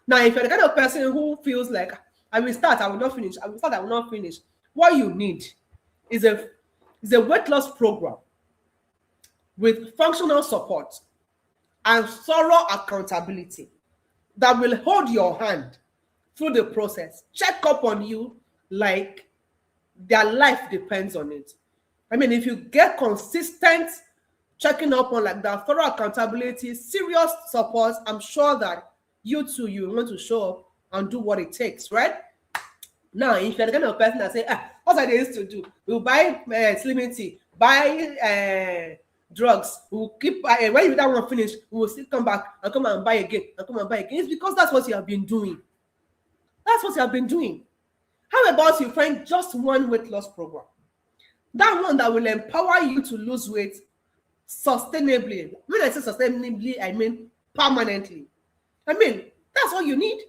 [SPEAKER 1] Now, if you're the kind of person who feels like, I will start, I will not finish, I will start, I will not finish, what you need is a weight loss program with functional support and thorough accountability that will hold your hand through the process, check up on you like their life depends on it. I mean, if you get consistent checking up on like that, thorough accountability, serious support, I'm sure that you want to show up and do what it takes, right? Now, if you're the kind of person that say, what are they used to do? We'll buy slimming tea, buy drugs, we'll keep when you don't want to finish, we will still come back and come and buy again and come and buy again. It's because that's what you have been doing. That's what you have been doing. How about you find just one weight loss program? That one that will empower you to lose weight sustainably. When I say sustainably, I mean permanently. I mean, that's all you need.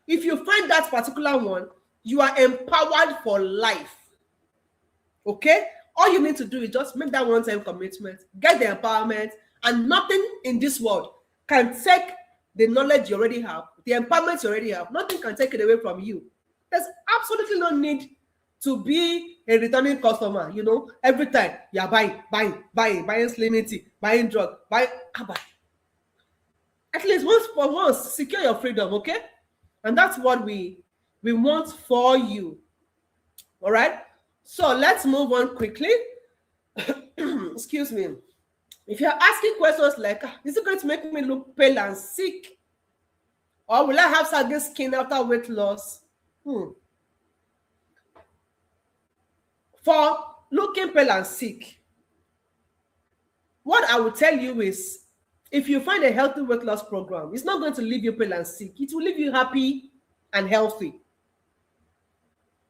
[SPEAKER 1] If you find that particular one, you are empowered for life. Okay? All you need to do is just make that one-time commitment, get the empowerment, and nothing in this world can take the knowledge you already have, the empowerment you already have. Nothing can take it away from you. There's absolutely no need to be a returning customer. Every time you're buying slimming tea, buying drug, buying. At least once, secure your freedom, okay? And that's what we want for you. All right? So let's move on quickly. Excuse me. If you're asking questions like, is it going to make me look pale and sick? Or will I have saggy skin after weight loss? For looking pale and sick, what I will tell you is, if you find a healthy weight loss program, it's not going to leave you pale and sick. It will leave you happy and healthy.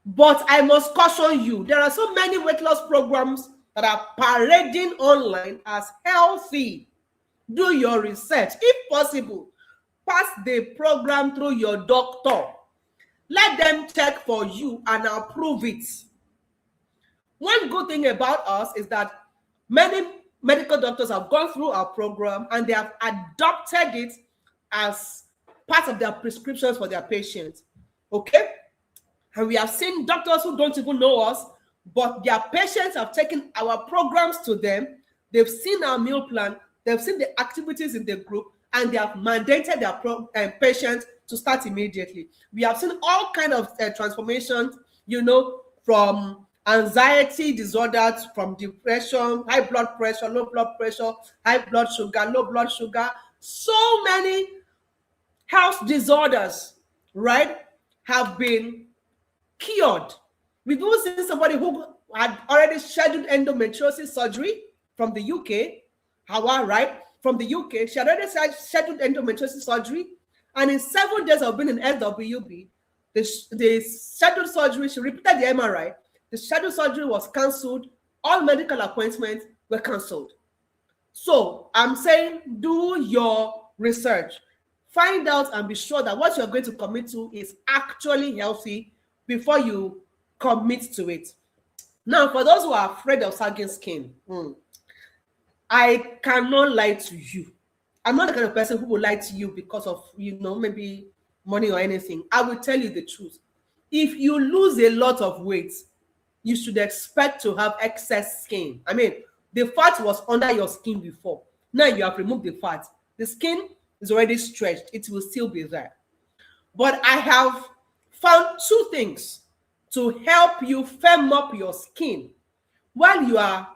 [SPEAKER 1] But I must caution you, there are so many weight loss programs that are parading online as healthy. Do your research. If possible, pass the program through your doctor. Let them check for you and approve it. One good thing about us is that many medical doctors have gone through our program and they have adopted it as part of their prescriptions for their patients. Okay? And we have seen doctors who don't even know us, but their patients have taken our programs to them. They've seen our meal plan, they've seen the activities in the group, and they have mandated their patients to start immediately. We have seen all kinds of transformations, from anxiety disorders, from depression, high blood pressure, low blood pressure, high blood sugar, low blood sugar, so many health disorders, right, have been cured. We've even seen somebody who had already scheduled endometriosis surgery from the UK. Hawa, right? From the UK. She had already scheduled endometriosis surgery. And in 7 days of being in SWB, the scheduled surgery, she repeated the MRI. The scheduled surgery was cancelled. All medical appointments were cancelled. So I'm saying do your research. Find out and be sure that what you're going to commit to is actually healthy before you commit to it. Now, for those who are afraid of sagging skin, I cannot lie to you. I'm not the kind of person who will lie to you because of, maybe money or anything. I will tell you the truth. If you lose a lot of weight, you should expect to have excess skin. I mean, the fat was under your skin before. Now you have removed the fat. The skin is already stretched. It will still be there. But I have found 2 things to help you firm up your skin while you are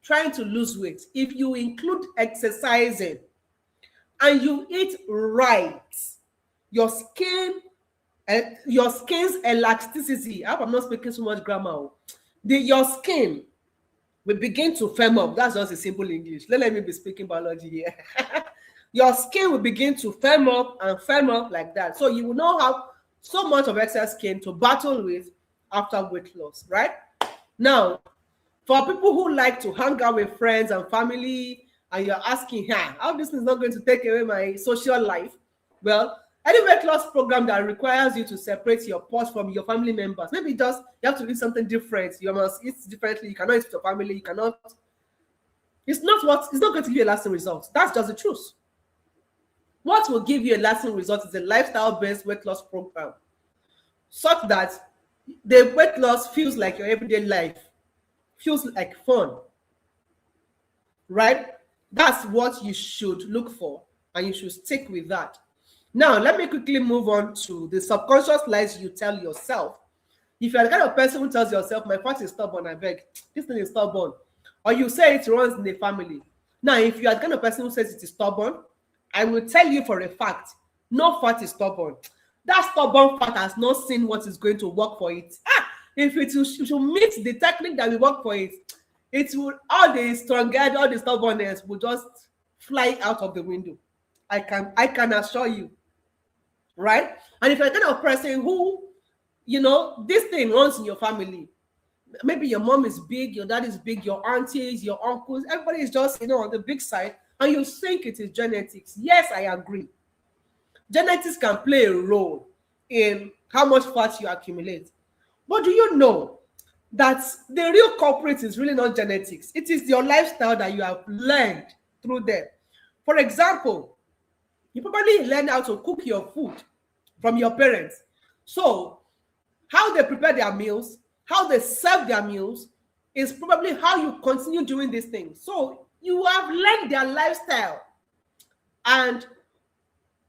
[SPEAKER 1] trying to lose weight. If you include exercising and you eat right, your skin's elasticity, I hope I'm not speaking so much grammar, your skin will begin to firm up. That's just a simple English. Let me be speaking biology here. Your skin will begin to firm up and firm up like that. So you will not have so much of excess skin to battle with after weight loss, right? Now, for people who like to hang out with friends and family, and you're asking, how this is not going to take away my social life? Well, any weight loss program that requires you to separate your pause from your family members, maybe just you have to eat something different. You must eat differently. You cannot eat with your family. You cannot. It's not going to give you a lasting result. That's just the truth. What will give you a lasting result is a lifestyle-based weight loss program, such that the weight loss feels like your everyday life, feels like fun, right? That's what you should look for, and you should stick with that. Now, let me quickly move on to the subconscious lies you tell yourself. If you're the kind of person who tells yourself, my fat is stubborn, I beg, this thing is stubborn, or you say it runs in the family. Now, if you are the kind of person who says it is stubborn, I will tell you for a fact, no fat is stubborn. That stubborn fat has not seen what is going to work for it. If it should meet the technique that will work for it, it will, all the strong-head, all the stubbornness will just fly out of the window. I can assure you, right? And if you're the kind of person who, this thing runs in your family, maybe your mom is big, your dad is big, your aunties, your uncles, everybody is just, on the big side, and you think it is genetics. Yes, I agree. Genetics can play a role in how much fat you accumulate. But do you know that the real culprit is really not genetics? It is your lifestyle that you have learned through them. For example, you probably learn how to cook your food from your parents. So how they prepare their meals, how they serve their meals is probably how you continue doing these things. So you have learned their lifestyle. And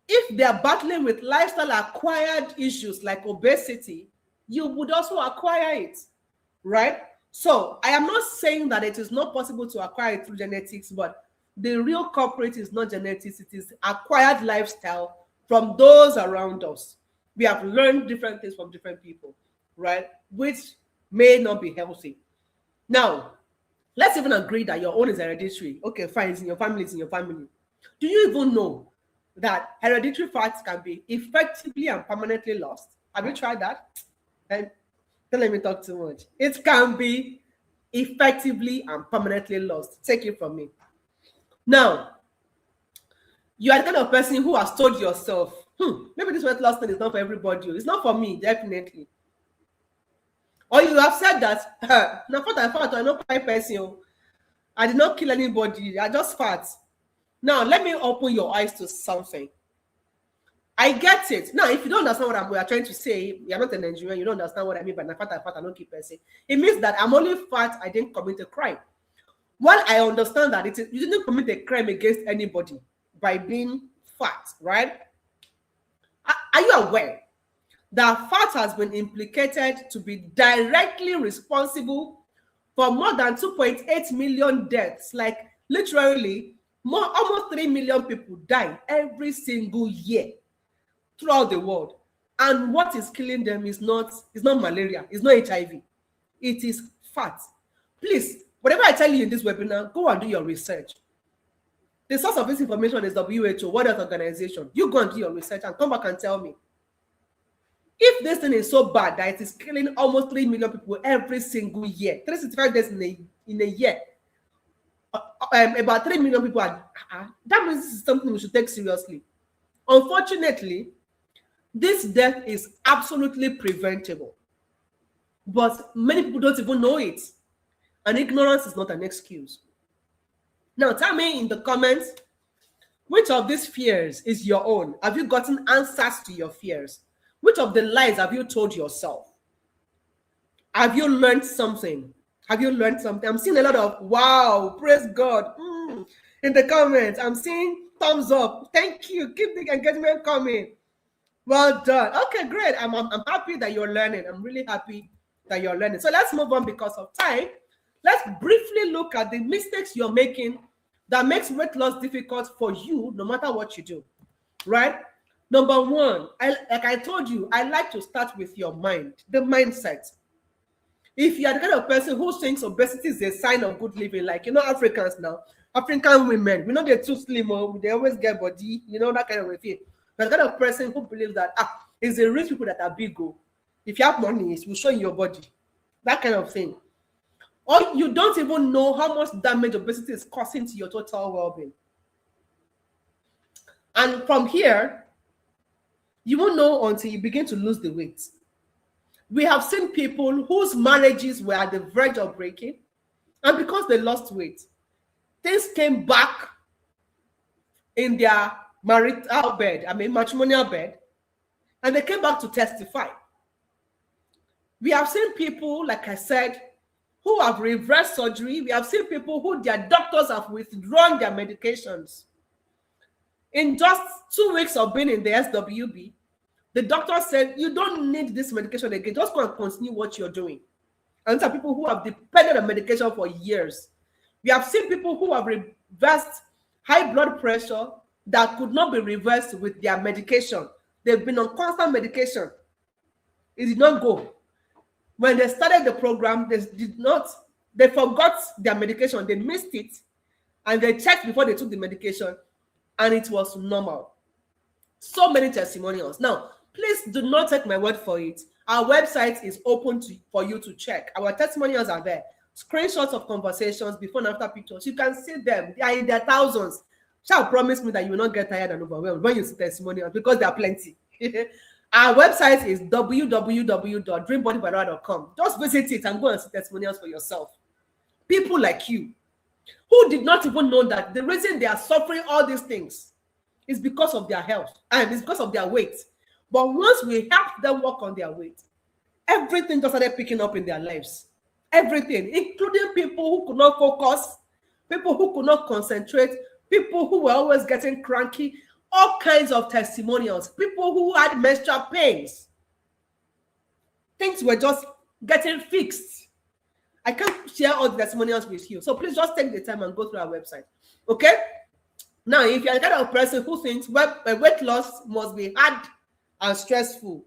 [SPEAKER 1] if they are battling with lifestyle acquired issues like obesity, you would also acquire it, right? So I am not saying that it is not possible to acquire it through genetics, but the real culprit is not genetics, it is acquired lifestyle from those around us. We have learned different things from different people, right? Which may not be healthy. Now, let's even agree that your own is hereditary. Okay, fine, it's in your family, it's in your family. Do you even know that hereditary fats can be effectively and permanently lost? Have you tried that? And don't let me talk too much. It can be effectively and permanently lost. Take it from me. Now, you are the kind of person who has told yourself, maybe this weight loss thing is not for everybody. It's not for me, definitely. Or you have said that, now I know 5 person. I did not kill anybody. I just fat. Now, let me open your eyes to something. I get it. Now, if you don't understand what we are trying to say, you're not a Nigerian, you don't understand what I mean by fat, I don't keep person. It means that I'm only fat, I didn't commit a crime. Well, I understand that you didn't commit a crime against anybody by being fat, right? Are you aware that fat has been implicated to be directly responsible for more than 2.8 million deaths. Like literally, almost 3 million people die every single year throughout the world. And what is killing them is not malaria, it's not HIV, it is fat. Please, whatever I tell you in this webinar, go and do your research. The source of this information is WHO, World Health Organization. You go and do your research and come back and tell me. If this thing is so bad that it is killing almost 3 million people every single year, 365 days in a year, about 3 million people are, that means this is something we should take seriously. Unfortunately, this death is absolutely preventable, but many people don't even know it, and ignorance is not an excuse. Now, tell me in the comments, which of these fears is your own? Have you gotten answers to your fears? Which of the lies have you told yourself? Have you learned something? Have you learned something? I'm seeing a lot of wow, praise God in the comments. I'm seeing thumbs up. Thank you. Keep the engagement coming. Well done. Okay, great. I'm happy that you're learning. I'm really happy that you're learning. So let's move on because of time. Let's briefly look at the mistakes you're making that makes weight loss difficult for you, no matter what you do, right? Number one, like I told you, I like to start with your mind, the mindset. If you are the kind of person who thinks obesity is a sign of good living, like, Africans now, African women, we know they're too slim, they always get body, that kind of a thing. But the kind of person who believes that, it's the rich people that are big, if you have money, it will show in your body, that kind of thing. Or you don't even know how much damage obesity is causing to your total well-being. And from here, you won't know until you begin to lose the weight. We have seen people whose marriages were at the verge of breaking, and because they lost weight, things came back in their matrimonial bed, and they came back to testify. We have seen people, like I said, who have reversed surgery. We have seen people who their doctors have withdrawn their medications. In just 2 weeks of being in the SWB, the doctor said, you don't need this medication again. Just go and continue what you're doing. And these are people who have depended on medication for years. We have seen people who have reversed high blood pressure that could not be reversed with their medication. They've been on constant medication. It did not go. When they started the program, they forgot their medication. They missed it, and they checked before they took the medication, and it was normal. So many testimonials. Now, please do not take my word for it. Our website is open for you to check. Our testimonials are there. Screenshots of conversations, before and after pictures. You can see them. They are in their thousands. Shall promise me that you will not get tired and overwhelmed when you see testimonials, because there are plenty. Our website is www.dreambodybylaura.com. Just visit it and go and see testimonials for yourself. People like you who did not even know that the reason they are suffering all these things is because of their health and it's because of their weight. But once we help them work on their weight, everything just started picking up in their lives. Everything, including people who could not focus, people who could not concentrate, people who were always getting cranky, all kinds of testimonials, people who had menstrual pains. Things were just getting fixed. I can't share all the testimonials with you. So please just take the time and go through our website. Okay? Now, if you're the kind of person who thinks weight loss must be hard and stressful,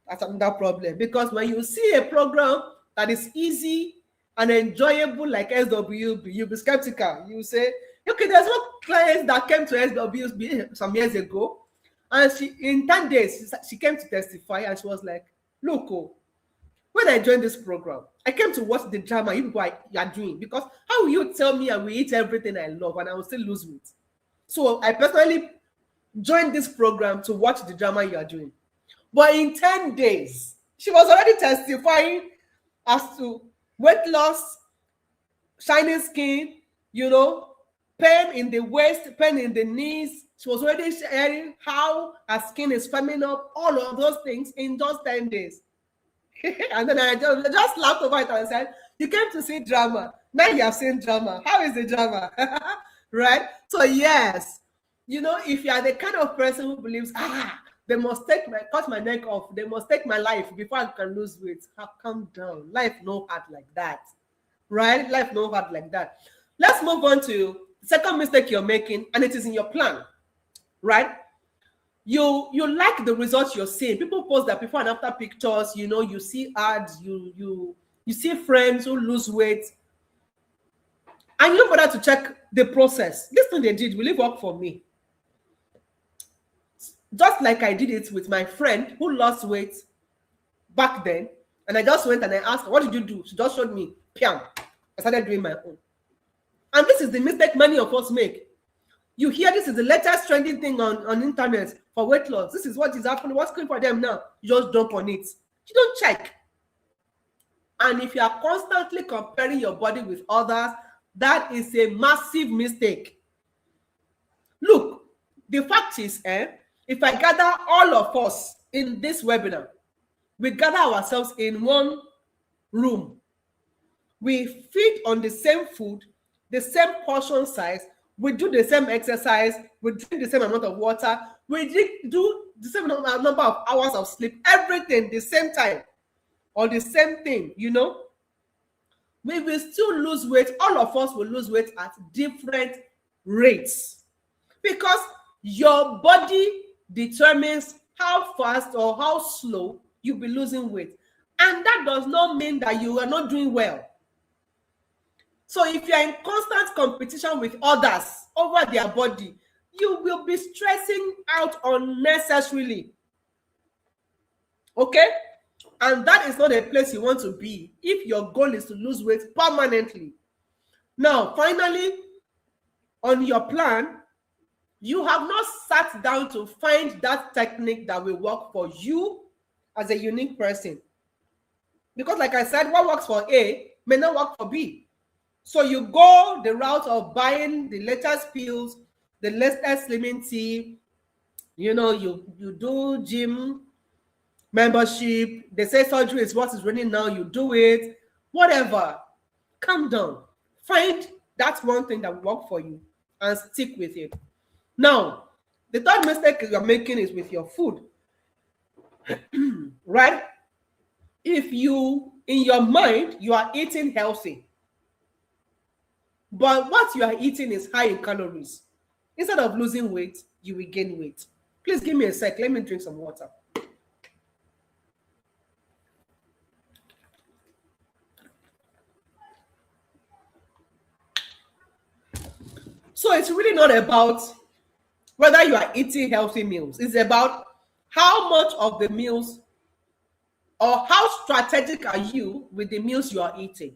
[SPEAKER 1] that's another problem. Because when you see a program that is easy and enjoyable like SWB, you'll be skeptical. You say, okay, there's one client that came to SWB some years ago, and in 10 days, she came to testify, and she was like, look, when I joined this program, I came to watch the drama you people are doing, because how will you tell me I will eat everything I love and I will still lose weight? So I personally joined this program to watch the drama you are doing. But in 10 days, she was already testifying as to weight loss, shiny skin, pain in the waist, pain in the knees. She was already sharing how her skin is firming up, all of those things in just 10 days. And then I just laughed over it and said, you came to see drama. Now you have seen drama. How is the drama? Right? So yes, if you are the kind of person who believes, They must cut my neck off. They must take my life before I can lose weight. Calm down. Life no hard like that, right? Life no hard like that. Let's move on to the second mistake you're making, and it is in your plan, right? You like the results you're seeing. People post that before and after pictures. You see ads, you see friends who lose weight, and you don't bother to check the process. This thing they did, will it work for me? Just like I did it with my friend who lost weight back then, and I just went and I asked her, what did you do? She just showed me, piam. I started doing my own. And this is the mistake many of us make. You hear this is the latest trending thing on internet for weight loss. This is what is happening. What's going for them now? You just jump on it. You don't check. And if you are constantly comparing your body with others, that is a massive mistake. Look, the fact is, if I gather all of us in this webinar, we gather ourselves in one room. We feed on the same food, the same portion size, we do the same exercise, we drink the same amount of water, we do the same number of hours of sleep, everything the same time, or the same thing, we will still lose weight. All of us will lose weight at different rates, because your body determines how fast or how slow you'll be losing weight. And that does not mean that you are not doing well. So if you're in constant competition with others over their body, you will be stressing out unnecessarily. Okay? And that is not a place you want to be if your goal is to lose weight permanently. Now, finally, on your plan, you have not sat down to find that technique that will work for you as a unique person. Because like I said, what works for A may not work for B. So you go the route of buying the latest pills, the latest slimming tea, you do gym membership, they say surgery is what is running now, you do it, whatever. Calm down. Find that one thing that will work for you and stick with it. Now, the third mistake you're making is with your food. Right? If you, in your mind, you are eating healthy, but what you are eating is high in calories, instead of losing weight, you will gain weight. Please give me a sec. Let me drink some water. So it's really not about whether you are eating healthy meals. It's about how much of the meals, or how strategic are you with the meals you are eating,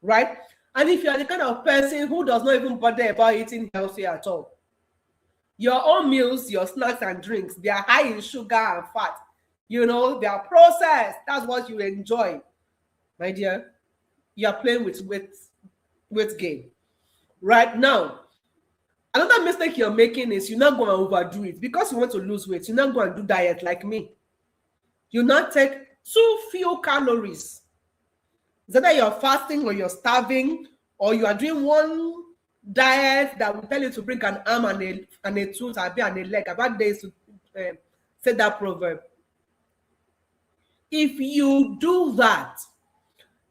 [SPEAKER 1] right? And if you are the kind of person who does not even bother about eating healthy at all, your own meals, your snacks and drinks, they are high in sugar and fat. They are processed. That's what you enjoy. My dear, you are playing with weight gain. Right now, another mistake you're making is you're not going to overdo it. Because you want to lose weight, you're not going to do diet like me. You not take too few calories. Is that you're fasting or you're starving, or you are doing one diet that will tell you to bring an arm and a tooth and a leg. About days to say that proverb. If you do that,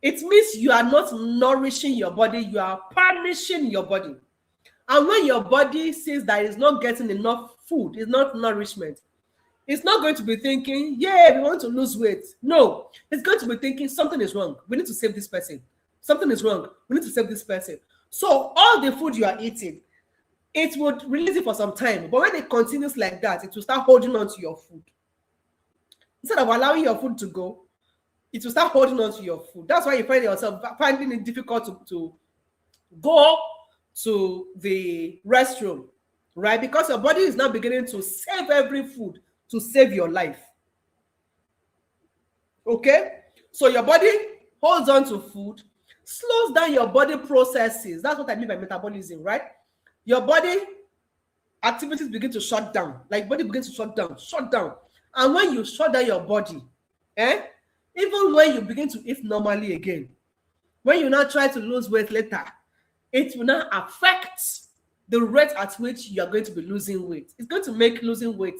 [SPEAKER 1] it means you are not nourishing your body, you are punishing your body. And when your body sees that it's not getting enough food, it's not nourishment, it's not going to be thinking, yeah, we want to lose weight. No, it's going to be thinking something is wrong. We need to save this person. Something is wrong. We need to save this person. So all the food you are eating, it would release it for some time. But when it continues like that, it will start holding on to your food. Instead of allowing your food to go, it will start holding on to your food. That's why you find yourself finding it difficult to go to the restroom, right? Because your body is now beginning to save every food to save your life. Okay? So your body holds on to food, slows down your body processes. That's what I mean by metabolism, right? Your body activities begin to shut down. Like body begins to shut down. And when you shut down your body, even when you begin to eat normally again, when you now try to lose weight later, it will not affect the rate at which you are going to be losing weight. It's going to make losing weight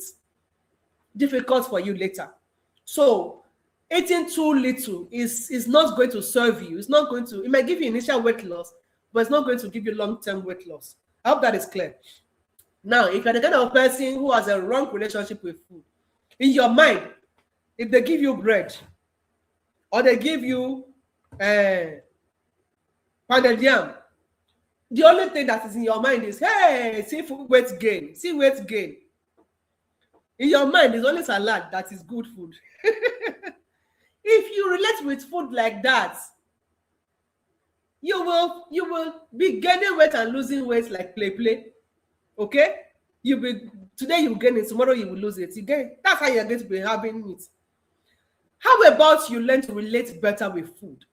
[SPEAKER 1] difficult for you later. So eating too little is not going to serve you. It's not going to, it might give you initial weight loss, but it's not going to give you long-term weight loss. I hope that is clear. Now, if you're the kind of person who has a wrong relationship with food, in your mind, if they give you bread or they give you pounded yam, the only thing that is in your mind is, hey, see weight gain, see weight gain. In your mind, it's only salad that is good food. If you relate with food like that, you will be gaining weight and losing weight like play. Okay? Today you gain it, tomorrow you will lose it. That's how you're going to be having it. How about you learn to relate better with food?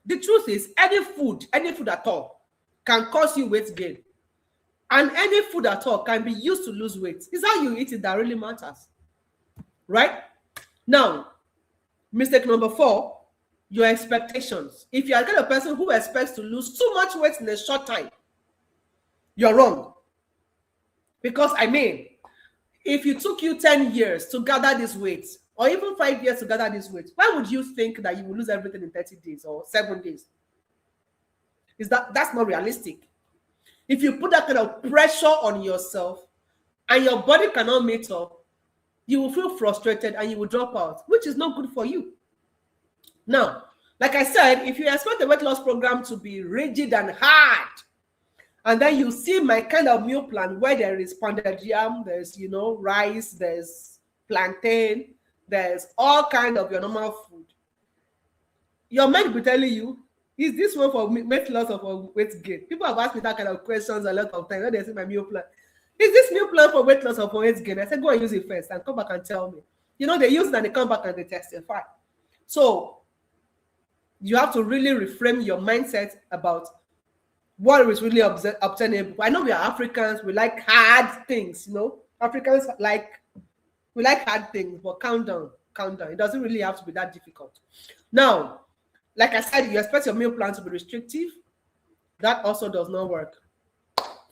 [SPEAKER 1] The truth is, any food at all can cause you weight gain. And any food at all can be used to lose weight. It's how you eat it that really matters. Right? Now, mistake number 4, your expectations. If you are the kind of person who expects to lose too much weight in a short time, you're wrong. Because, I mean, if it took you 10 years to gather this weight, or even 5 years to gather this weight, why would you think that you will lose everything in 30 days or 7 days? That's not realistic. If you put that kind of pressure on yourself and your body cannot meet up, you will feel frustrated and you will drop out, which is not good for you. Now, like I said, if you expect the weight loss program to be rigid and hard, and then you see my kind of meal plan where there is pounded yam, there's, rice, there's plantain, there's all kind of your normal food, your mind will be telling you, is this one for weight loss or for weight gain? People have asked me that kind of questions a lot of times when they see my meal plan. Is this meal plan for weight loss or for weight gain? I said, go and use it first and come back and tell me. They use it and they come back and they testify. So you have to really reframe your mindset about what is really obtainable. I know we are Africans, we like hard things, Africans we like hard things, but calm down. It doesn't really have to be that difficult. Now, like I said, you expect your meal plan to be restrictive. That also does not work.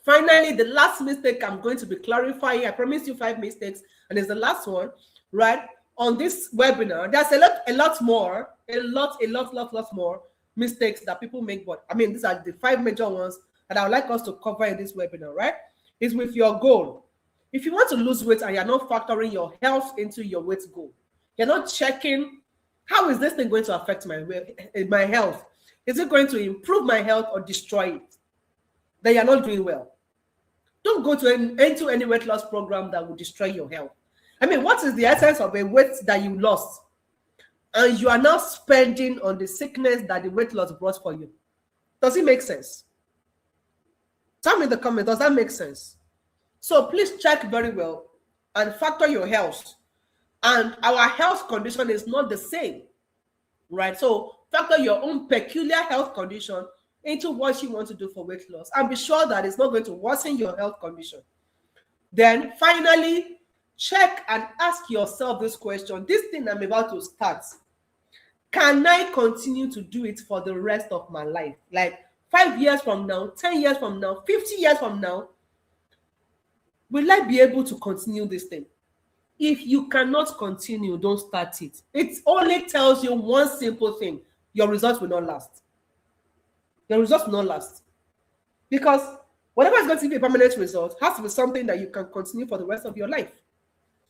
[SPEAKER 1] Finally, the last mistake I'm going to be clarifying, I promised you 5 mistakes, and it's the last one, right? On this webinar, there's a lot more mistakes that people make, but I mean, these are the 5 major ones that I would like us to cover in this webinar, right? Is with your goal. If you want to lose weight and you're not factoring your health into your weight goal, you're not checking, how is this thing going to affect my health? Is it going to improve my health or destroy it? Then you're not doing well. Don't go into any weight loss program that will destroy your health. I mean, what is the essence of a weight that you lost and you are now spending on the sickness that the weight loss brought for you? Does it make sense? Tell me in the comments, does that make sense? So please check very well and factor your health. And our health condition is not the same, right? So factor your own peculiar health condition into what you want to do for weight loss and be sure that it's not going to worsen your health condition. Then finally, check and ask yourself this question. This thing I'm about to start, can I continue to do it for the rest of my life? Like 5 years from now, 10 years from now, 50 years from now, will I be able to continue this thing? If you cannot continue, don't start it. It only tells you one simple thing. Your results will not last. Your results will not last. Because whatever is going to give you a permanent result has to be something that you can continue for the rest of your life.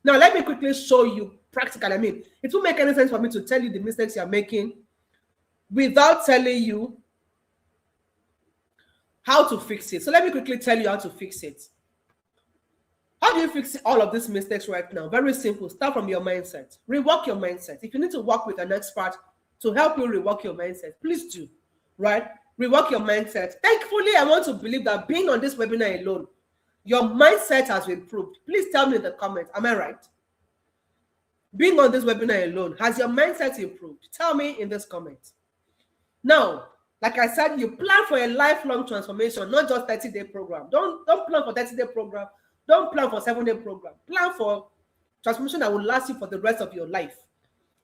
[SPEAKER 1] Now, let me quickly show you practically. I mean, it won't make any sense for me to tell you the mistakes you're making without telling you how to fix it. So let me quickly tell you how to fix it. How do you fix all of these mistakes right now? Very simple. Start from your mindset. Rework your mindset. If you need to work with an expert to help you rework your mindset, please do, right? Rework your mindset. Thankfully, I want to believe that being on this webinar alone, your mindset has improved. Please tell me in the comments. Am I right? Being on this webinar alone, has your mindset improved? Tell me in this comment. Now, like I said, you plan for a lifelong transformation, not just 30-day program. Don't plan for 30-day program. Don't plan for 7-day program. Plan for transformation that will last you for the rest of your life.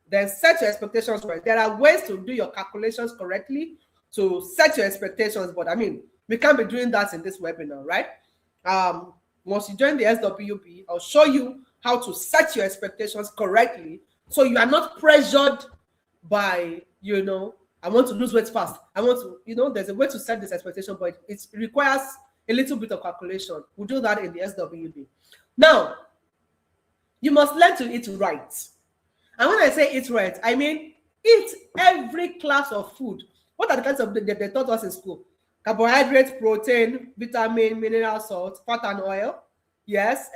[SPEAKER 1] Then set your expectations right. There are ways to do your calculations correctly to set your expectations, but I mean, we can't be doing that in this webinar, right? Once you join the SWB, I'll show you how to set your expectations correctly so you are not pressured by, I want to lose weight fast. I want to, there's a way to set this expectation, but it requires a little bit of calculation. We'll do that in the SWB. Now, you must learn to eat right. And when I say eat right, I mean eat every class of food. What are the kinds of they taught us in school? Carbohydrate, protein, vitamin, mineral salt, fat and oil. Yes,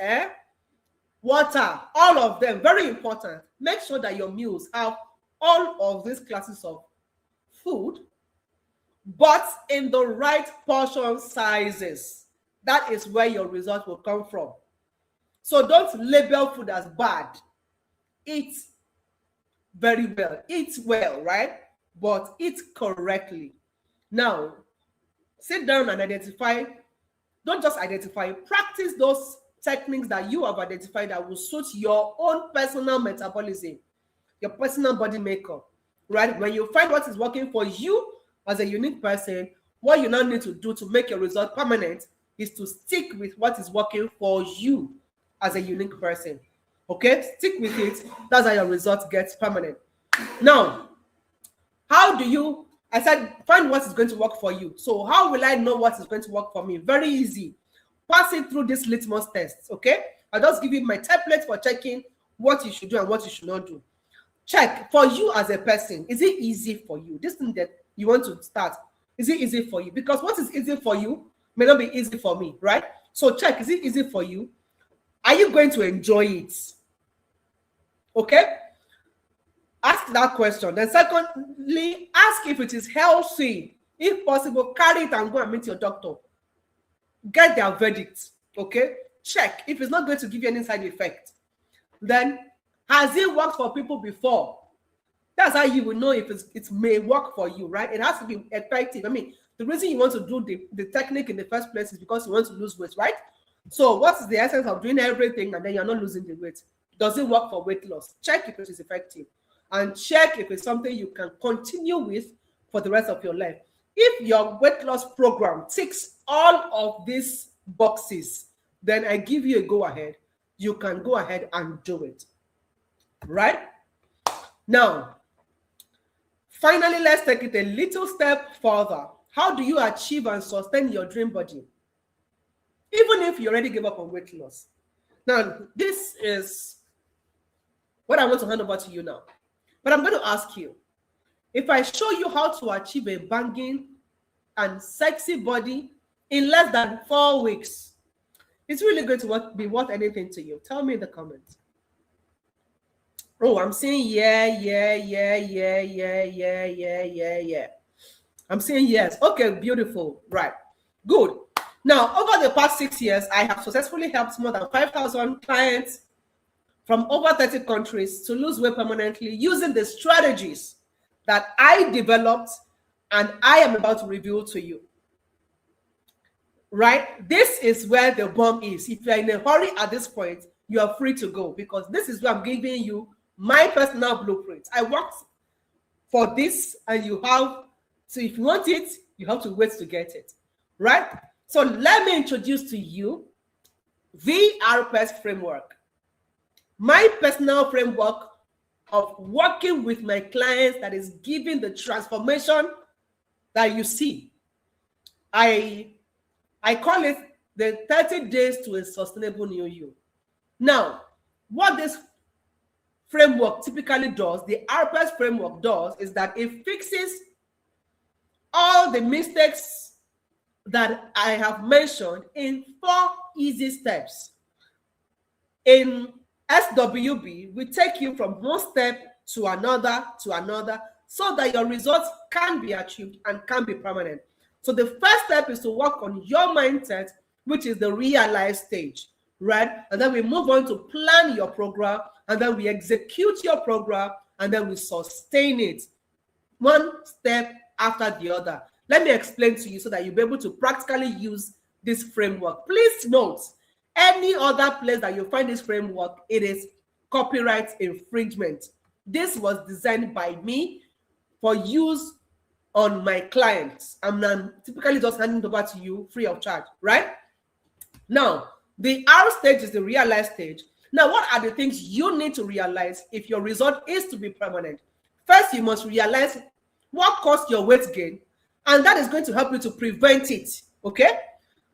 [SPEAKER 1] water, all of them, very important. Make sure that your meals have all of these classes of food, but in the right portion sizes. That is where your result will come from. So don't label food as bad. Eat very well. Eat well, right? But eat correctly. Now, sit down and identify. Don't just identify. Practice those techniques that you have identified that will suit your own personal metabolism, your personal body makeup, right? When you find what is working for you as a unique person, what you now need to do to make your result permanent is to stick with what is working for you as a unique person. Okay, stick with it. That's how your result gets permanent. Now, how do you, I said, find what is going to work for you. So how will I know what is going to work for me? Very easy. Pass it through this litmus test, okay? I'll just give you my template for checking what you should do and what you should not do. Check for you as a person. Is it easy for you? This thing that you want to start, is it easy for you? Because what is easy for you may not be easy for me, right? So check, is it easy for you? Are you going to enjoy it? Okay? Ask that question. Then secondly, ask if it is healthy. If possible, carry it and go and meet your doctor. Get their verdict. Okay? Check if it's not going to give you any side effect. Then, has it worked for people before? That's how you will know if it may work for you, right? It has to be effective. I mean, the reason you want to do the technique in the first place is because you want to lose weight, right? So what is the essence of doing everything and then you're not losing the weight? Does it work for weight loss? Check if it is effective. And check if it's something you can continue with for the rest of your life. If your weight loss program ticks all of these boxes, then I give you a go-ahead. You can go ahead and do it. Right? Now, finally, let's take it a little step further. How do you achieve and sustain your dream body? Even if you already gave up on weight loss. Now, this is what I want to hand over to you now. But I'm going to ask you, if I show you how to achieve a banging and sexy body in less than 4 weeks, it's really going to be worth anything to you. Tell me in the comments. Oh, I'm saying yeah. I'm saying yes. Okay, beautiful. Right. Good. Now, over the past 6 years, I have successfully helped more than 5,000 clients from over 30 countries to lose weight permanently using the strategies that I developed and I am about to reveal to you. Right? This is where the bomb is. If you're in a hurry at this point, you are free to go because this is where I'm giving you my personal blueprint. I worked for this and you have, so if you want it, you have to wait to get it. Right? So let me introduce to you the RPES framework. My personal framework of working with my clients that is giving the transformation that you see. I call it the 30 days to a sustainable new you. Now, what this framework typically does, the RPES framework does, is that it fixes all the mistakes that I have mentioned in 4 easy steps. In SWB, we take you from one step to another, so that your results can be achieved and can be permanent. So the first step is to work on your mindset, which is the realize stage, right? And then we move on to plan your program, and then we execute your program, and then we sustain it, one step after the other. Let me explain to you so that you'll be able to practically use this framework. Please note, any other place that you find this framework, it is copyright infringement. This was designed by me for use on my clients. I'm typically just handing it over to you free of charge, right? Now, the R stage is the realize stage. Now, what are the things you need to realize if your result is to be permanent? First, you must realize what caused your weight gain, and that is going to help you to prevent it. Okay?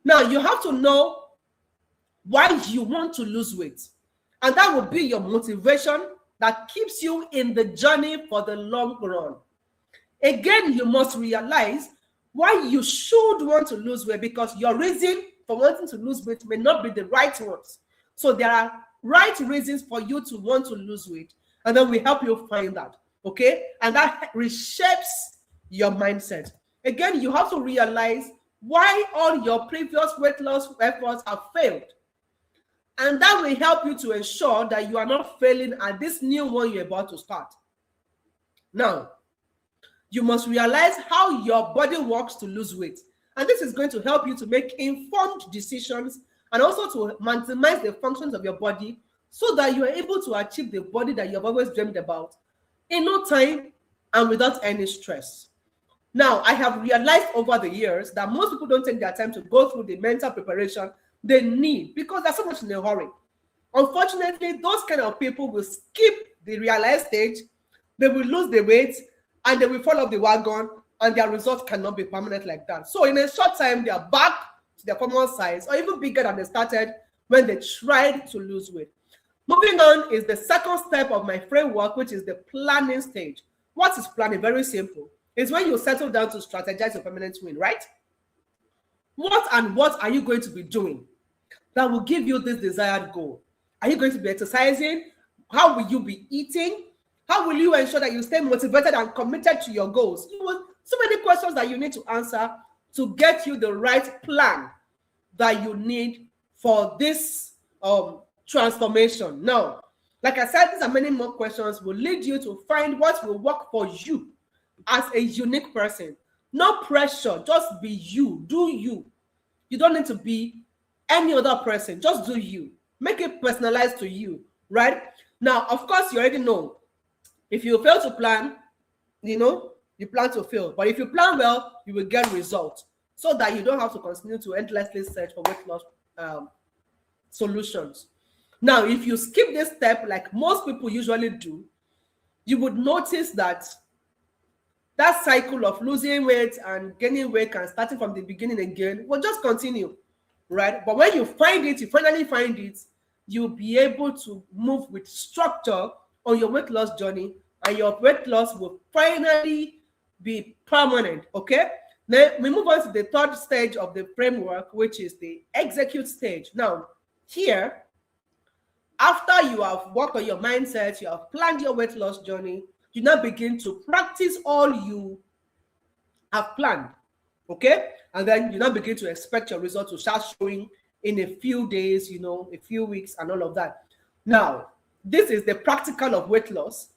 [SPEAKER 1] Now, you have to know why you want to lose weight, and that will be your motivation that keeps you in the journey for the long run. Again, you must realize why you should want to lose weight, because your reason for wanting to lose weight may not be the right ones. So there are right reasons for you to want to lose weight, and then we help you find that. Okay? And that reshapes your mindset. Again, you have to realize why all your previous weight loss efforts have failed. And that will help you to ensure that you are not failing at this new one you're about to start. Now, you must realize how your body works to lose weight. And this is going to help you to make informed decisions and also to maximize the functions of your body so that you are able to achieve the body that you've always dreamed about in no time and without any stress. Now, I have realized over the years that most people don't take their time to go through the mental preparation they need because they're so much in a hurry. Unfortunately, those kind of people will skip the realized stage, they will lose the weight, and they will fall off the wagon, and their results cannot be permanent like that. So in a short time, they are back to their common size or even bigger than they started when they tried to lose weight. Moving on is the second step of my framework, which is the planning stage. What is planning? Very simple. It's when you settle down to strategize your permanent win, right? What are you going to be doing that will give you this desired goal? Are you going to be exercising? How will you be eating? How will you ensure that you stay motivated and committed to your goals? So many questions that you need to answer to get you the right plan that you need for this transformation. Now, like I said, these are many more questions will lead you to find what will work for you as a unique person. No pressure, just be you, do you. You don't need to be any other person, just do you. Make it personalized to you, right? Now, of course, you already know, if you fail to plan, you plan to fail. But if you plan well, you will get results so that you don't have to continue to endlessly search for weight loss solutions. Now, if you skip this step, like most people usually do, you would notice that cycle of losing weight and gaining weight and starting from the beginning again will just continue, right? But when you find it, you finally find it, you'll be able to move with structure on your weight loss journey, and your weight loss will finally be permanent, okay? Then we move on to the third stage of the framework, which is the execute stage. Now, here, after you have worked on your mindset, you have planned your weight loss journey, you now begin to practice all you have planned, okay? And then you now begin to expect your result to start showing in a few days, a few weeks and all of that. Now, this is the practical of weight loss.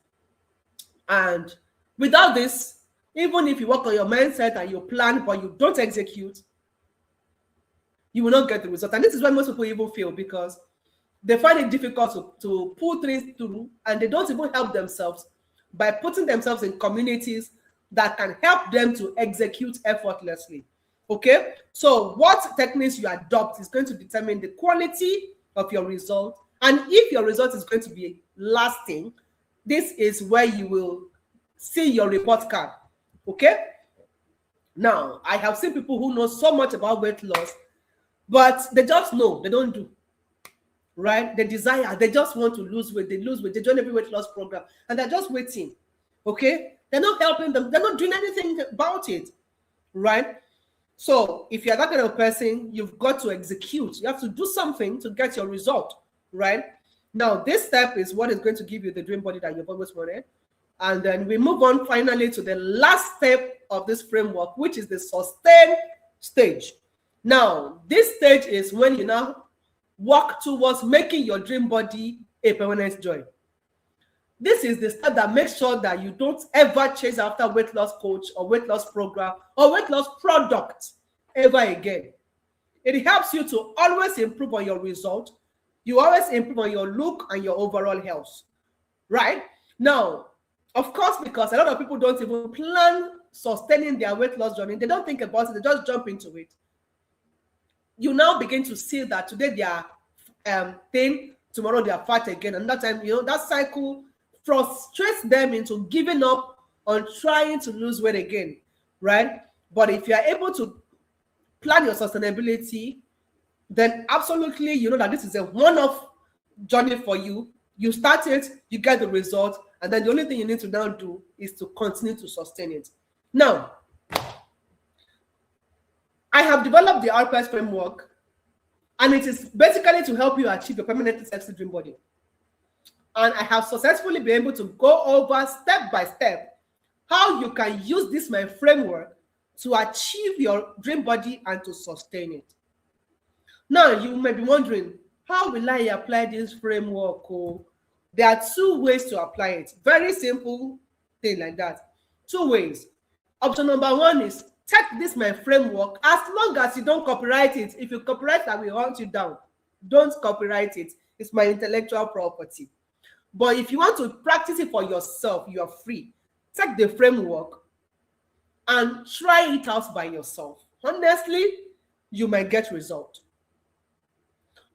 [SPEAKER 1] And without this, even if you work on your mindset and you plan, but you don't execute, you will not get the result. And this is why most people even fail, because they find it difficult to pull things through, and they don't even help themselves by putting themselves in communities that can help them to execute effortlessly. Okay? So what techniques you adopt is going to determine the quality of your result. And if your result is going to be lasting, this is where you will see your report card. Okay? Now, I have seen people who know so much about weight loss, but they just know, they don't do. Right? They desire, they just want to lose weight, they lose weight, they join every weight loss program, and they're just waiting. Okay? They're not helping them, they're not doing anything about it. Right? So if you're that kind of person, you've got to execute. You have to do something to get your result. Right? Now, this step is what is going to give you the dream body that you've always wanted. And then we move on finally to the last step of this framework, which is the sustain stage. Now, this stage is when you now work towards making your dream body a permanent joy. This is the step that makes sure that you don't ever chase after weight loss coach or weight loss program or weight loss product ever again. It helps you to always improve on your result. You always improve on your look and your overall health, right? Now, of course, because a lot of people don't even plan sustaining their weight loss journey, they don't think about it, they just jump into it. You now begin to see that today their thing tomorrow they are fat again. And that time, that cycle frustrates them into giving up on trying to lose weight again, right? But if you are able to plan your sustainability, then absolutely you know that this is a one-off journey for you. You start it, you get the result, and then the only thing you need to now do is to continue to sustain it. Now, I have developed the RPS framework, and it is basically to help you achieve your permanent sexy dream body. And I have successfully been able to go over step by step how you can use this my framework to achieve your dream body and to sustain it. Now, you may be wondering, how will I apply this framework? Oh, there are two ways to apply it. Very simple thing like that. Two ways. Option number one is take this my framework, as long as you don't copyright it. If you copyright, I will hunt you down. Don't copyright it. It's my intellectual property. But if you want to practice it for yourself, you are free. Take the framework and try it out by yourself. Honestly, you might get result.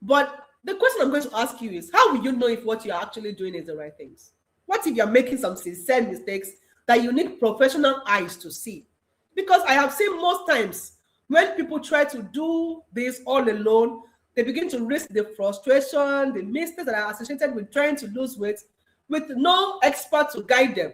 [SPEAKER 1] But the question I'm going to ask you is, how will you know if what you're actually doing is the right things? What if you're making some sincere mistakes that you need professional eyes to see? Because I have seen most times when people try to do this all alone, they begin to risk the frustration, the mistakes that are associated with trying to lose weight with no expert to guide them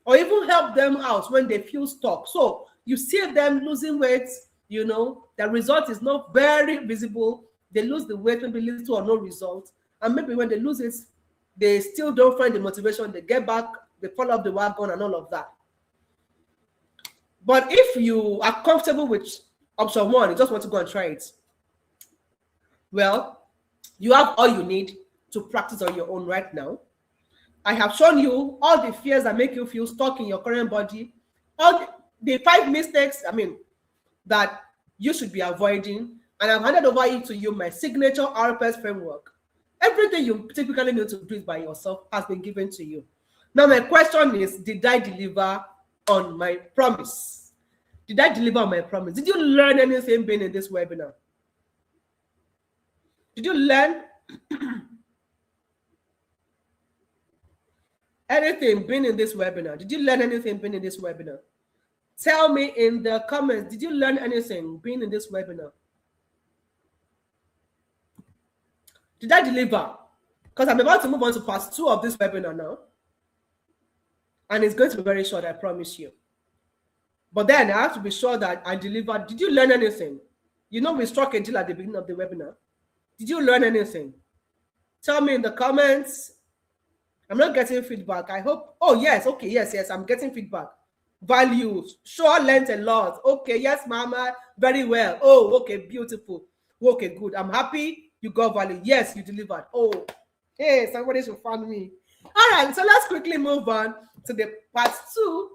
[SPEAKER 1] or even help them out when they feel stuck. So you see them losing weight, the result is not very visible. They lose the weight, maybe little or no result. And maybe when they lose it, they still don't find the motivation. They get back, they fall off the wagon and all of that. But if you are comfortable with option one, you just want to go and try it, well, you have all you need to practice on your own right now. I have shown you all the fears that make you feel stuck in your current body, all the 5 mistakes, that you should be avoiding. And I've handed over it to you, my signature RPS framework. Everything you typically need to do it by yourself has been given to you. Now, my question is, did I deliver on my promise? Did I deliver on my promise? Did you learn anything being in this webinar? Did you learn anything being in this webinar? Did you learn anything being in this webinar? Tell me in the comments, did you learn anything being in this webinar? Did I deliver? Because I'm about to move on to part 2 of this webinar now. And it's going to be very short, I promise you. But then I have to be sure that I delivered. Did you learn anything? We struck a deal at the beginning of the webinar. Did you learn anything? Tell me in the comments. I'm not getting feedback. I hope. Oh, yes. Okay. Yes. I'm getting feedback. Values. Sure, learned a lot. Okay. Yes, Mama. Very well. Oh, okay. Beautiful. Okay, good. I'm happy you got value. Yes, you delivered. Oh, hey, somebody should find me. All right. So let's quickly move on to the part 2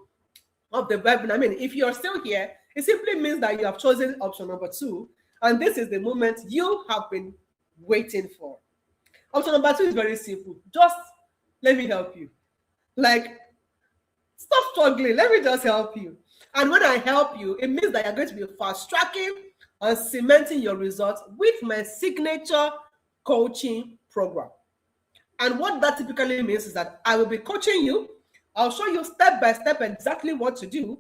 [SPEAKER 1] of the webinar. If you're still here, it simply means that you have chosen option number 2. And this is the moment you have been waiting for. Option number 2 is very simple. Just let me help you. Stop struggling. Let me just help you. And when I help you, it means that you're going to be fast tracking and cementing your results with my signature coaching program. And what that typically means is that I will be coaching you. I'll show you step by step exactly what to do.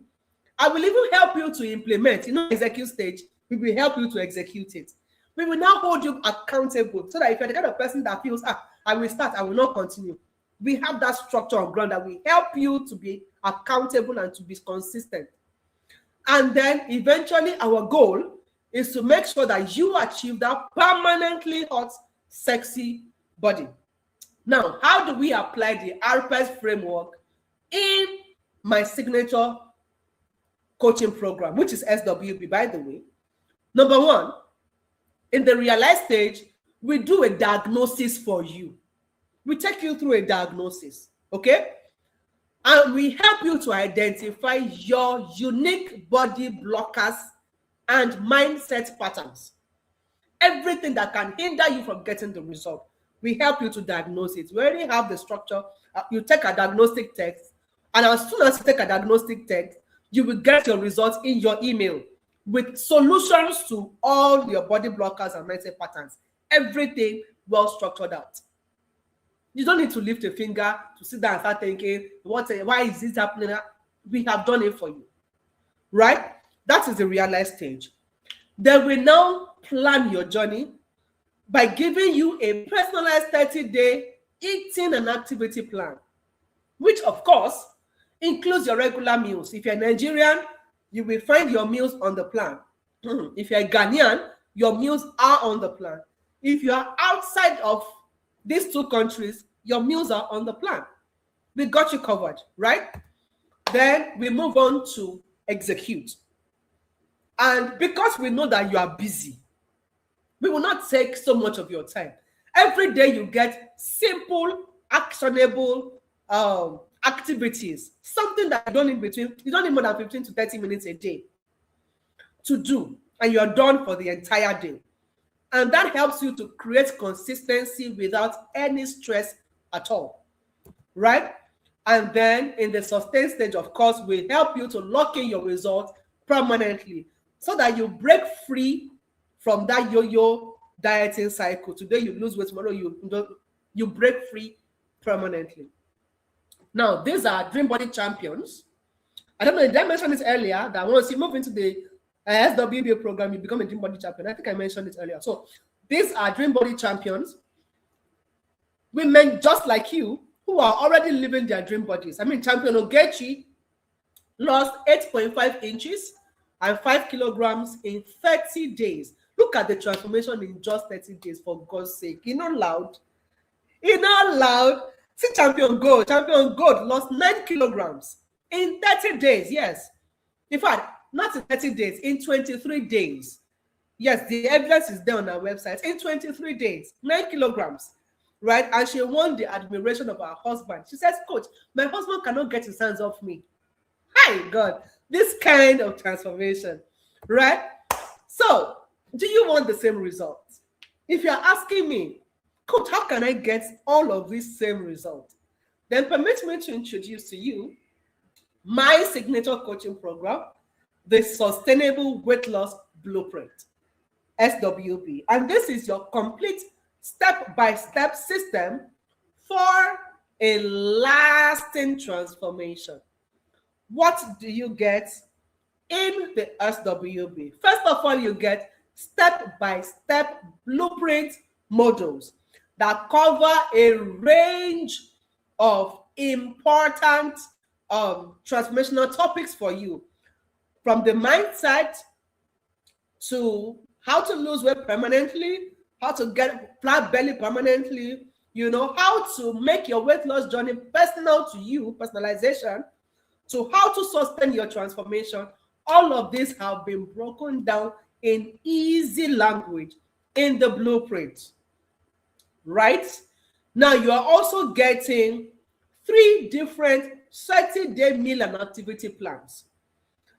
[SPEAKER 1] I will even help you to implement. Execute stage, we will help you to execute it. We will now hold you accountable so that if you're the kind of person that feels, I will start, I will not continue. We have that structure on ground that will help you to be accountable and to be consistent. And then eventually our goal is to make sure that you achieve that permanently hot, sexy body. Now, how do we apply the RPS framework in my signature coaching program, which is SWB, by the way? Number 1, in the realize stage, we do a diagnosis for you. We take you through a diagnosis, okay? And we help you to identify your unique body blockers and mindset patterns. Everything that can hinder you from getting the result. We help you to diagnose it. We already have the structure. You take a diagnostic text, and as soon as you take a diagnostic text, you will get your results in your email with solutions to all your body blockers and mindset patterns. Everything well structured out. You don't need to lift a finger to sit down and start thinking, why is this happening? We have done it for you, right? That is the realized stage. Then we now plan your journey by giving you a personalized 30-day eating and activity plan, which of course includes your regular meals. If you're Nigerian, you will find your meals on the plan. If you're Ghanaian, your meals are on the plan. If you are outside of these two countries, your meals are on the plan. We got you covered, right? Then we move on to execute. And because we know that you are busy, we will not take so much of your time. Every day you get simple, actionable activities, something that you don't need more than 15 to 30 minutes a day to do, and you're done for the entire day. And that helps you to create consistency without any stress at all, right? And then in the sustain stage, of course, will help you to lock in your results permanently so that you break free from that yo-yo dieting cycle. Today you lose weight, tomorrow you break free permanently. Now, these are Dream Body champions. I don't know, did I mention this earlier? That once you move into the SWB program, you become a Dream Body champion. I think I mentioned it earlier. So these are Dream Body champions, women just like you who are already living their dream bodies. I mean, Champion Ogechi lost 8.5 inches and 5 kilograms in 30 days. Look at the transformation in just 30 days, for God's sake. You know, loud. See Champion Gold. Champion Gold lost 9 kilograms in 30 days. Yes. In fact, not in 30 days, in 23 days. Yes, the evidence is there on our website. In 23 days, 9 kilograms. Right? And she won the admiration of her husband. She says, Coach, my husband cannot get his hands off me. Hi, God. This kind of transformation. Right? So, do you want the same results? If you're asking me, Coach, how can I get all of these same results? Then permit me to introduce to you my signature coaching program, the Sustainable Weight Loss Blueprint, SWB. And this is your complete step-by-step system for a lasting transformation. What do you get in the SWB? First of all, you get step-by-step blueprint modules that cover a range of important transformational topics for you, from the mindset to how to lose weight permanently, how to get flat belly permanently, how to make your weight loss journey personal to you, personalization, to how to sustain your transformation. All of these have been broken down in easy language in the blueprint, right? Now, you are also getting 3 different 30-day meal and activity plans.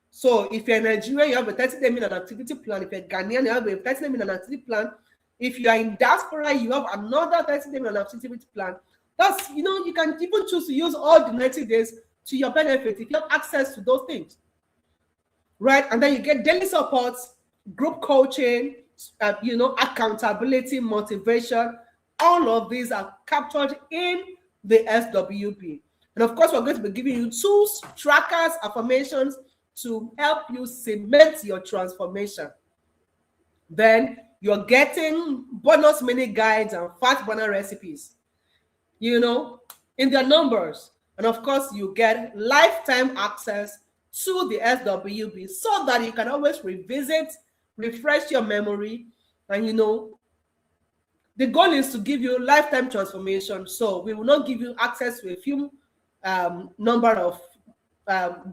[SPEAKER 1] So if you're Nigerian, you have a 30-day meal and activity plan. If you're Ghanaian, you have a 30-day meal and activity plan. If you are in diaspora, you have another 30-day meal and activity plan. That's, you can even choose to use all the 90 days to your benefit if you have access to those things, right? And then you get daily support, group coaching, accountability, motivation. All of these are captured in the SWB. And of course, we're going to be giving you tools, trackers, affirmations to help you cement your transformation. Then you're getting bonus mini guides and fat burner recipes, in their numbers. And of course, you get lifetime access to the SWB so that you can always revisit, refresh your memory. And the goal is to give you lifetime transformation. So we will not give you access to a few number of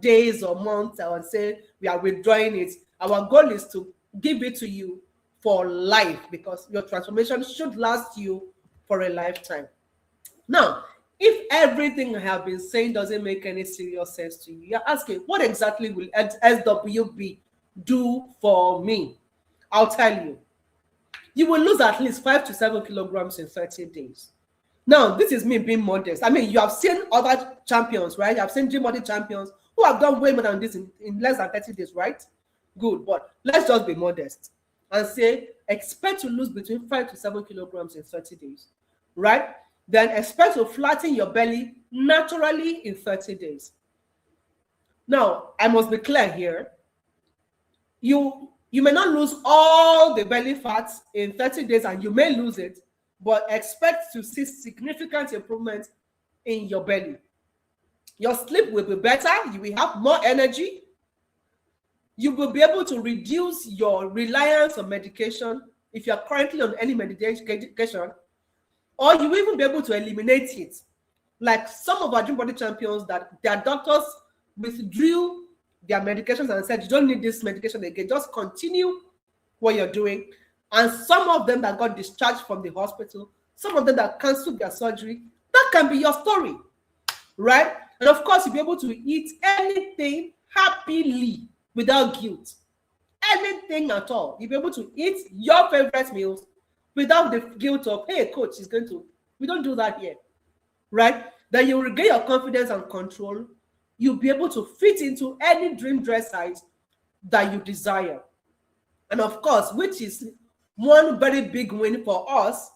[SPEAKER 1] days or months and say we are withdrawing it. Our goal is to give it to you for life, because your transformation should last you for a lifetime. Now, if everything I have been saying doesn't make any serious sense to you, you're asking, what exactly will SWB do for me? I'll tell you. You will lose at least 5 to 7 kilograms in 30 days. Now, this is me being modest. I mean, you have seen other champions, right? You have seen Dream Body champions who have done way more than this in less than 30 days, right? Good, but let's just be modest and say, expect to lose between 5 to 7 kilograms in 30 days, right? then expect to flatten your belly naturally in 30 days. Now, I must be clear here. You may not lose all the belly fat in 30 days, and you may lose it, but expect to see significant improvement in your belly. Your sleep will be better. You will have more energy. You will be able to reduce your reliance on medication if you are currently on any medication, or you will even be able to eliminate it. Like some of our Dream Body champions, that their doctors withdrew their medications and said, you don't need this medication again, just continue what you're doing. And some of them that got discharged from the hospital, some of them that canceled their surgery, that can be your story, right? And of course, you'll be able to eat anything happily without guilt. Anything at all. You'll be able to eat your favorite meals without the guilt of, hey, coach is going to, we don't do that here, right? Then you regain your confidence and control. You'll be able to fit into any dream dress size that you desire. And of course, which is one very big win for us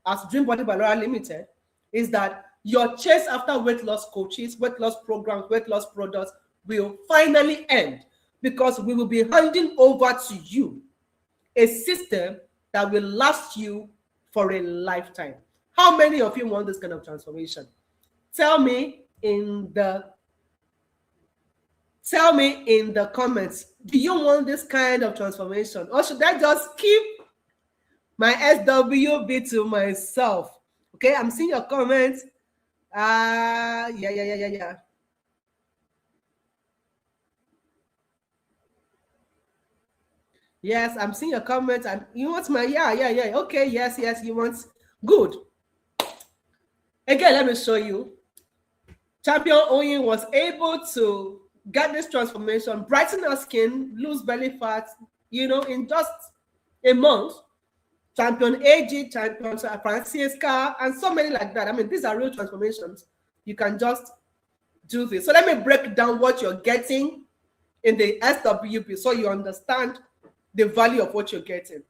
[SPEAKER 1] as Dream Body by Laura Limited, is that your chase after weight loss coaches, weight loss programs, weight loss products will finally end, because we will be handing over to you a system that will last you for a lifetime. How many of you want this kind of transformation? Tell me in the comments, do you want this kind of transformation? Or should I just keep my SWB to myself? Okay, I'm seeing your comments. Yeah. Yes, I'm seeing your comments. And you want my, yeah. Okay, yes, you want, good. Again, let me show you. Champion Oyin was able to get this transformation, brighten her skin, lose belly fat, in just a month. Champion AG, Champion Francisca, and so many like that. I mean, these are real transformations. You can just do this. So let me break down what you're getting in the SWP so you understand the value of what you're getting.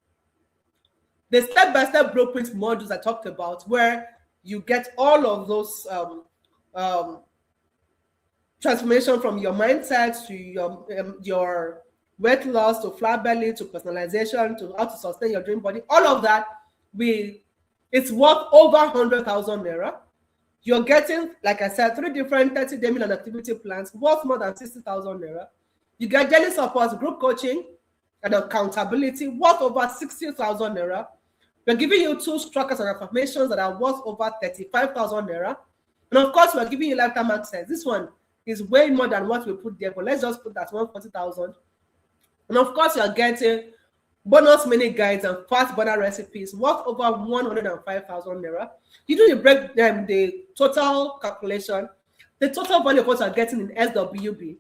[SPEAKER 1] The step-by-step blueprint modules I talked about, where you get all of those transformation from your mindset to your weight loss, to flat belly, to personalization, to how to sustain your dream body, all of that, it's worth over 100,000 naira. You're getting, like I said, 3 different 30-day meal and activity plans worth more than 60,000 naira. You get daily support, group coaching, and accountability worth over 60,000 naira. We're giving you 2 trackers and affirmations that are worth over 35,000 naira. And of course, we're giving you lifetime access. This one is way more than what we put there, but let's just put that 140,000. And of course, you're getting bonus mini guides and fast burner recipes worth over 105,000 naira. You do the total calculation. The total value of what you're getting in SWB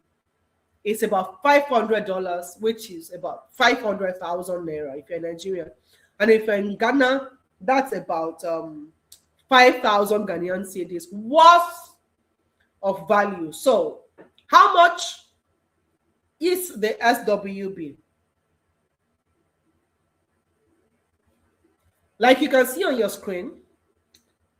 [SPEAKER 1] is about $500, which is about 500,000 naira if you're in Nigeria. And if you're in Ghana, that's about 5,000 Ghanaian cedis worth of value. So how much is the SWB? Like you can see on your screen,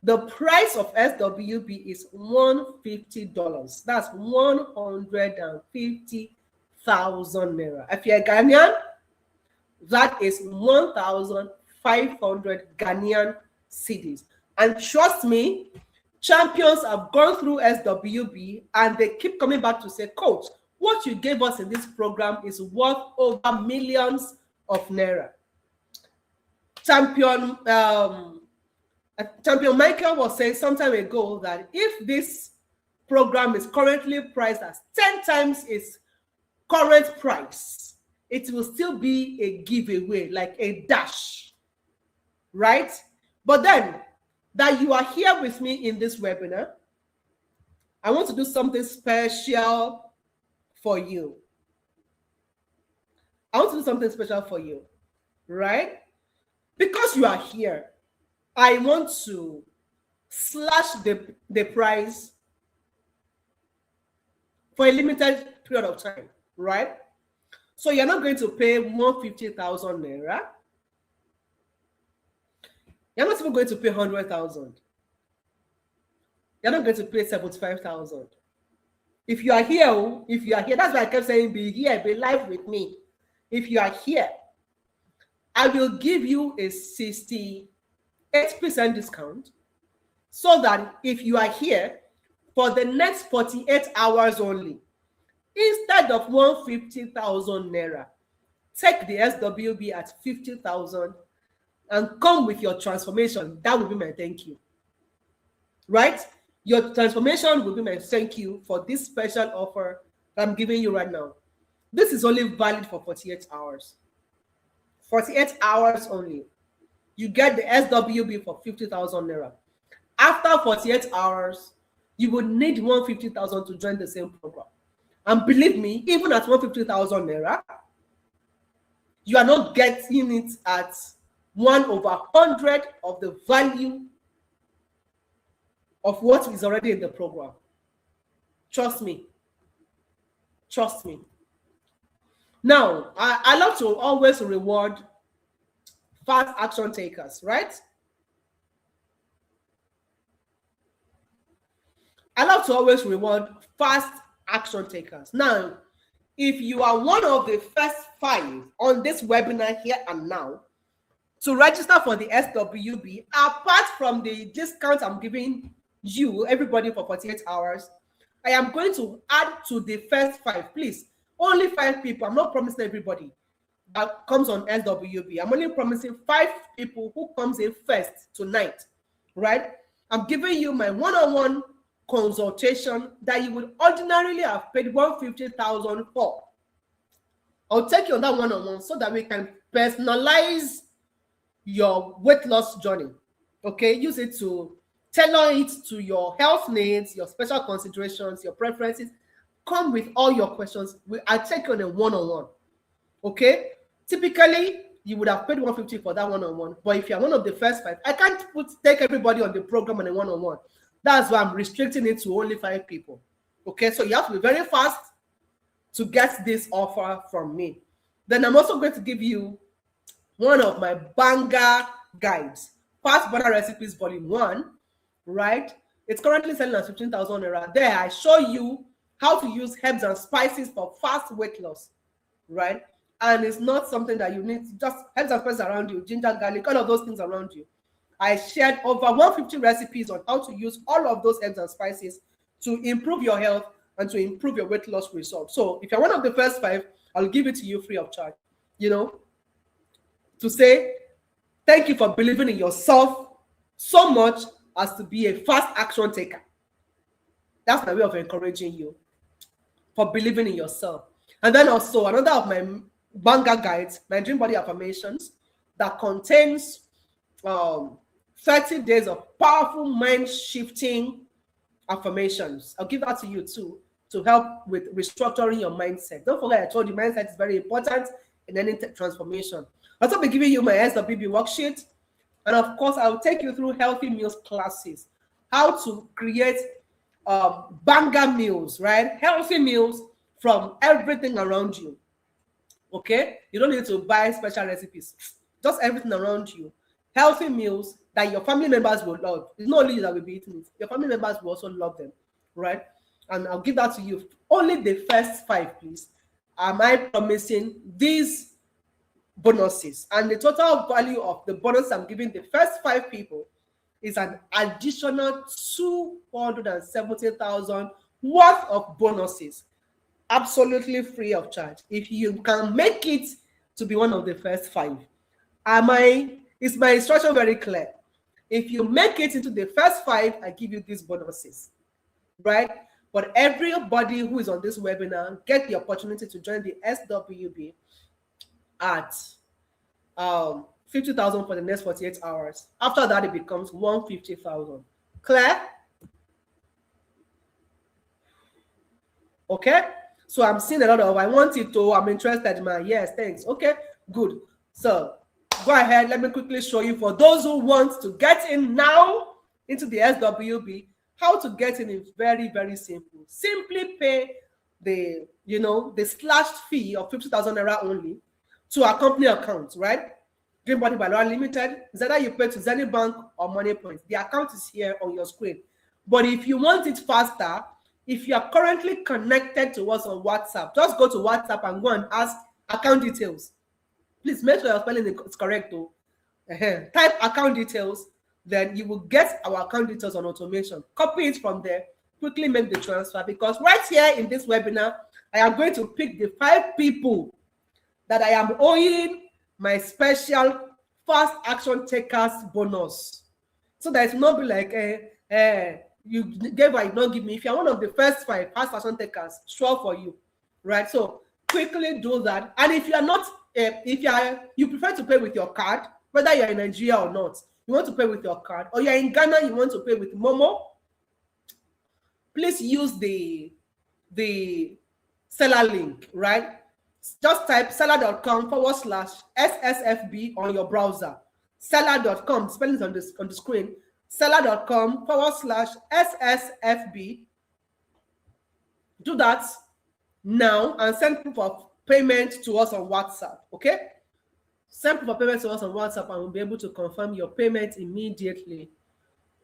[SPEAKER 1] the price of SWB is $150. That's 150,000 naira. If you're a Ghanaian, that is 1,500 Ghanaian cedis. And trust me, champions have gone through SWB and they keep coming back to say, coach, what you gave us in this program is worth over millions of naira. Champion Michael was saying some time ago that if this program is currently priced as 10 times its current price, it will still be a giveaway, like a dash, right? But then, that you are here with me in this webinar, I want to do something special for you. I want to do something special for you, right? Because you are here, I want to slash the price for a limited period of time, right? So you're not going to pay 150,000 naira. You're not even going to pay 100,000. You're not going to pay 75,000. If you are here, that's why I kept saying, be here, be live with me. If you are here, I will give you a 68% discount, so that if you are here for the next 48 hours only, instead of 150,000 naira, take the SWB at 50,000 and come with your transformation. That will be my thank you. Right? Your transformation will be my thank you for this special offer that I'm giving you right now. This is only valid for 48 hours. 48 hours only. You get the SWB for 50,000 naira. After 48 hours, you would need 150,000 to join the same program. And believe me, even at 150,000 naira, you are not getting it at 1/100 of the value of what is already in the program. Trust me. Trust me. Now, I love to always reward fast action takers, right? I love to always reward fast action takers. Now, if you are one of the first 5 on this webinar here and now to register for the SWB, apart from the discount I'm giving you, everybody, for 48 hours, I am going to add to the first 5. Please, only 5 people. I'm not promising everybody that comes on SWB. I'm only promising 5 people who comes in first tonight, right? I'm giving you my one-on-one consultation that you would ordinarily have paid 150,000 for. I'll take you on that one-on-one so that we can personalize your weight loss journey. Okay, use it to tailor it to your health needs, your special considerations, your preferences. Come with all your questions. I'll take you on a one-on-one. Okay, typically you would have paid 150 for that one-on-one, but if you're one of the first 5, I can't take everybody on the program on a one-on-one. That's why I'm restricting it to only 5 people. Okay, so you have to be very fast to get this offer from me. Then I'm also going to give you one of my banger guides, Fast Burner Recipes Volume 1, right? It's currently selling at 15,000 naira. There, I show you how to use herbs and spices for fast weight loss, right? And it's not something that you need, just herbs and spices around you, ginger, garlic, all of those things around you. I shared over 150 recipes on how to use all of those herbs and spices to improve your health and to improve your weight loss results. So if you're one of the first 5, I'll give it to you free of charge, to say thank you for believing in yourself so much as to be a fast action taker. That's my way of encouraging you for believing in yourself. And then also another of my banger guides, my Dream Body Affirmations, that contains 30 days of powerful mind-shifting affirmations. I'll give that to you too, to help with restructuring your mindset. Don't forget, I told you mindset is very important in any transformation. I'll also be giving you my SWB worksheet. And of course, I'll take you through healthy meals classes, how to create banger meals, right? Healthy meals from everything around you. Okay? You don't need to buy special recipes. Just everything around you. Healthy meals that your family members will love. It's not only you that will be eating it. Your family members will also love them, right? And I'll give that to you. Only the first 5, please. Am I promising these bonuses? And the total value of the bonus I'm giving the first 5 people is an additional 270,000 worth of bonuses, absolutely free of charge. If you can make it to be one of the first 5, is my instruction very clear? If you make it into the first 5, I give you these bonuses, right? But everybody who is on this webinar get the opportunity to join the SWB at 50,000 for the next 48 hours. After that, it becomes 150,000. Clear? Okay. So I'm seeing a lot of, I want it to, I'm interested, man. Yes, thanks. Okay, good. So go ahead. Let me quickly show you, for those who want to get in now into the SWB, how to get in is very, very simple. Simply pay the, the slashed fee of 50,000 naira only to our company account, right? Dream Body by Laura Limited. Is either you pay to Zenny Bank or Money Point. The account is here on your screen. But if you want it faster, if you are currently connected to us on WhatsApp, just go to WhatsApp and go and ask account details. Please make sure your spelling is correct though. Type account details, then you will get our account details on automation. Copy it from there, quickly make the transfer, because right here in this webinar, I am going to pick the 5 people that I am owing my special fast action takers bonus. So that it will not be like, you gave or you not give me. If you're one of the first 5 fast action takers, sure for you, right? So quickly do that. And if you are not, you prefer to pay with your card, whether you're in Nigeria or not, you want to pay with your card, or you're in Ghana, you want to pay with Momo, please use the seller link, right? Just type seller.com/SSFB on your browser. Seller.com, spelling is on the screen. Seller.com/SSFB. Do that now and send proof of payment to us on WhatsApp, okay? Send proof of payment to us on WhatsApp and we'll be able to confirm your payment immediately.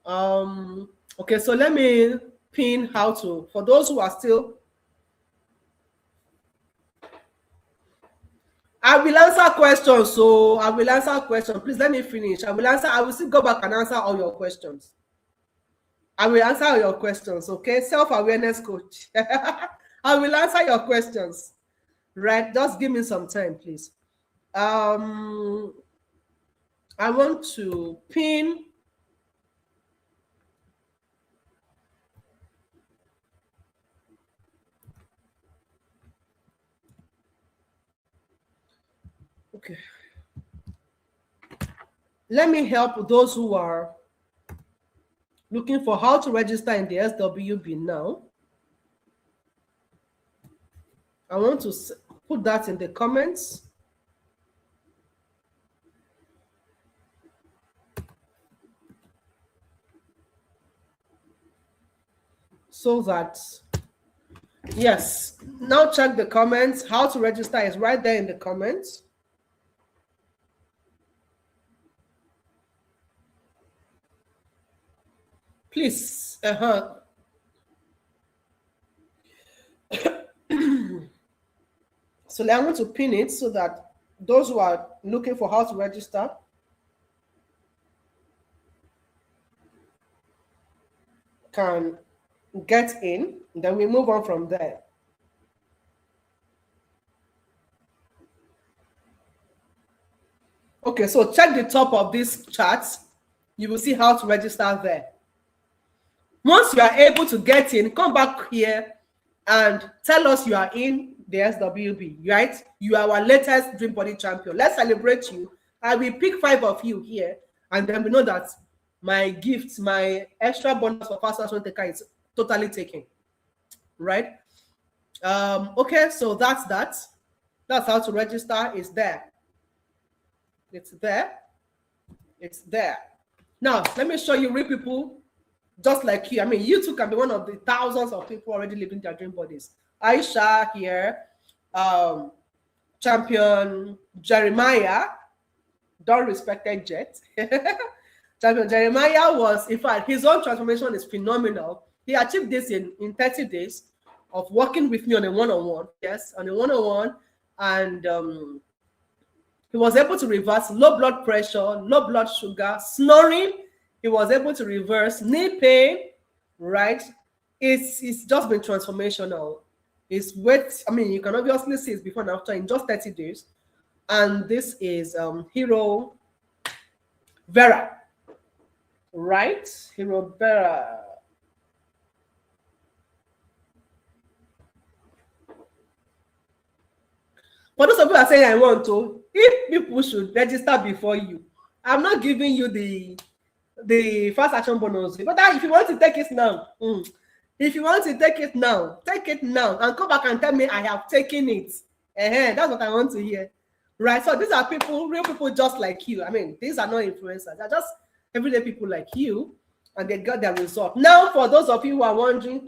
[SPEAKER 1] Okay, so let me pin how to, for those who are still, I will answer questions. So I will answer questions. Please let me finish. I will still go back and answer all your questions. I will answer all your questions, okay? Self-awareness coach. I will answer your questions, right? Just give me some time, please. I want to pin. Okay. Let me help those who are looking for how to register in the SWB now. I want to put that in the comments. So that, yes, now check the comments. How to register is right there in the comments. Please, So I want to pin it so that those who are looking for how to register can get in. Then we move on from there. Okay, so check the top of this chart. You will see how to register there. Once you are able to get in, come back here and tell us you are in the SWB, right? You are our latest Dream Body champion. Let's celebrate you. I will pick 5 of you here, and then we know that my gift, my extra bonus for fast action taker is totally taken, right? Okay, so that's that. That's how to register. It's there. It's there. It's there. Now, let me show you real people just like you. I mean, you too can be one of the thousands of people already living their dream bodies. Aisha here, champion Jeremiah, don't respected jet. Champion Jeremiah was, in fact, his own transformation is phenomenal. He achieved this in 30 days of working with me on a one-on-one. Yes, on a one-on-one. And he was able to reverse low blood pressure, low blood sugar, snoring. He was able to reverse knee pain, right? It's just been transformational. His weight, I mean, you can obviously see it before and after in just 30 days. And this is Hero Vera, right? Hero Vera. For those of you who are saying I want to, if people should register before you, I'm not giving you the fast action bonus. But if you want to take it now, if you want to take it now and come back and tell me I have taken it. That's what I want to hear. Right? So these are people, real people just like you. I mean, these are not influencers. They're just everyday people like you, and they got their result. Now, for those of you who are wondering,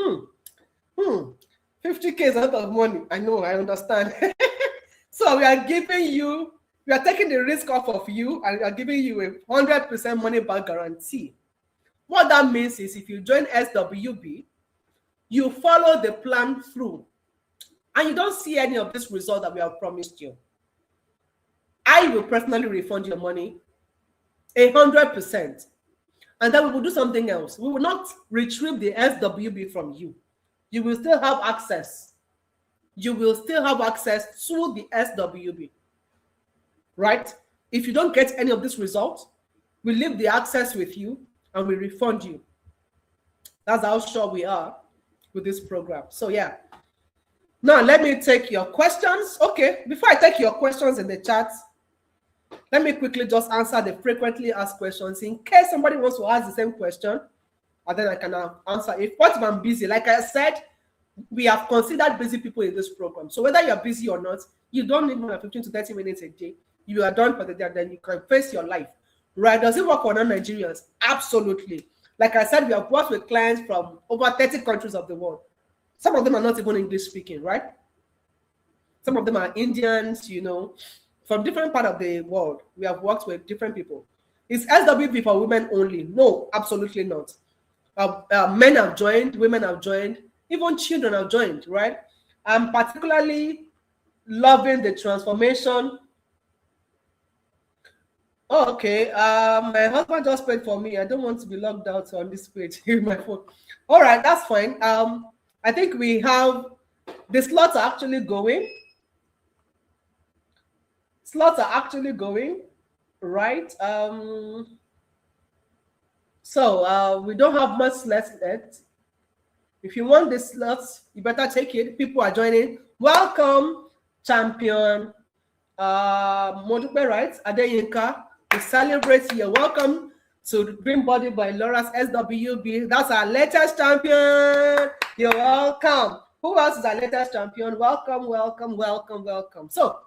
[SPEAKER 1] 50K is a lot of money. I know, I understand. So we are giving you, we are taking the risk off of you, and we are giving you a 100% money back guarantee. What that means is if you join SWB, you follow the plan through, and you don't see any of this result that we have promised you, I will personally refund your money 100%. And then we will do something else. We will not retrieve the SWB from you. You will still have access. You will still have access to the SWB. Right? If you don't get any of this result, we leave the access with you and we refund you. That's how sure we are with this program. So yeah. Now let me take your questions. Okay, before I take your questions in the chat, let me quickly just answer the frequently asked questions in case somebody wants to ask the same question, and then I can answer. If I'm busy, like I said, we have considered busy people in this program. So whether you're busy or not, you don't need more than 15 to 30 minutes a day. You are done for the day, then you can face your life. Right? Does it work for non-Nigerians? Absolutely. Like I said, we have worked with clients from over 30 countries of the world. Some of them are not even English speaking, right? Some of them are Indians, from different part of the world. We have worked with different people. Is SWB for women only? No, absolutely not. Men have joined, women have joined, even children have joined, right? I'm particularly loving the transformation. Oh, okay. My husband just paid for me. I don't want to be logged out on this page in my phone. All right, that's fine. I think we have the slots are actually going. Slots are actually going, right? So we don't have much left. If you want the slots, you better take it. People are joining. Welcome, champion Modupe, right? Adeyinka. We celebrate you. Welcome to Green Body by Laura's SWB. That's our latest champion. You're welcome. Who else is our latest champion? Welcome, welcome, welcome, welcome. So,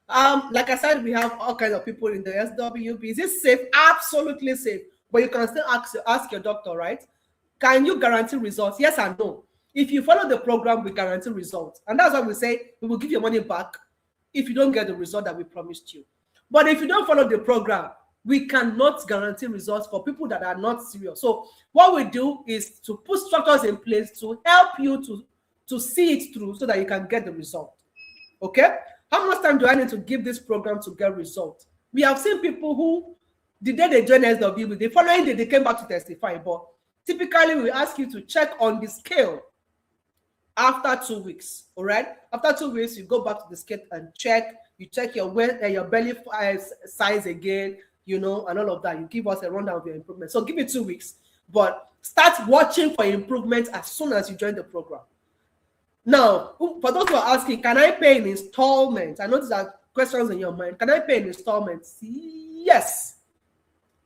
[SPEAKER 1] like I said, we have all kinds of people in the SWB. Is it safe? Absolutely safe. But you can still ask your doctor, right? Can you guarantee results? Yes and no. If you follow the program, we guarantee results. And that's why we say we will give your money back if you don't get the result that we promised you. But if you don't follow the program, we cannot guarantee results for people that are not serious. So what we do is to put structures in place to help you to see it through so that you can get the result. Okay? How much time do I need to give this program to get results? We have seen people who, the day they joined SWB, the following day they came back to testify. But typically, we ask you to check on the scale after 2 weeks. All right? After 2 weeks, you go back to the scale and check. You check your belly size again, and all of that. You give us a rundown of your improvement. So give it 2 weeks, but start watching for improvement as soon as you join the program. Now, for those who are asking, can I pay in installments? I know these are questions in your mind. Can I pay in installments? Yes,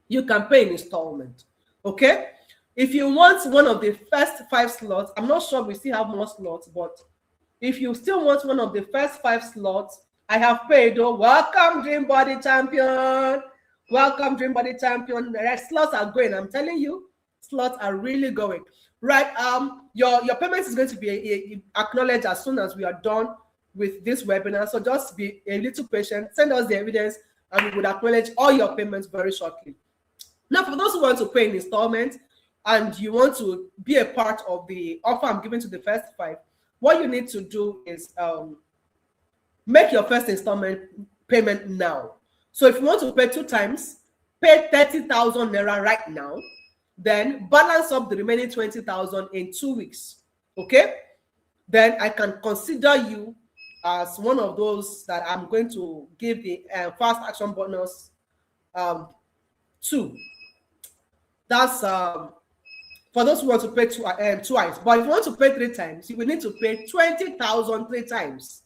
[SPEAKER 1] you can pay in installment. Okay? If you want one of the first 5 slots, I'm not sure we still have more slots, but if you still want one of the first 5 slots, I have paid. Oh, welcome, Dream Body Champion. Welcome, Dream Body Champion. The slots are going. I'm telling you, slots are really going. Right. Your payment is going to be acknowledged as soon as we are done with this webinar. So just be a little patient. Send us the evidence, and we will acknowledge all your payments very shortly. Now, for those who want to pay in installments and you want to be a part of the offer I'm giving to the first 5, what you need to do is make your first installment payment now. So if you want to pay 2 times, pay 30,000 naira right now, then balance up the remaining 20,000 in 2 weeks. Okay? Then I can consider you as one of those that I'm going to give the fast action bonus to. That's for those who want to pay twice. But if you want to pay 3 times, you will need to pay 20,000 3 times.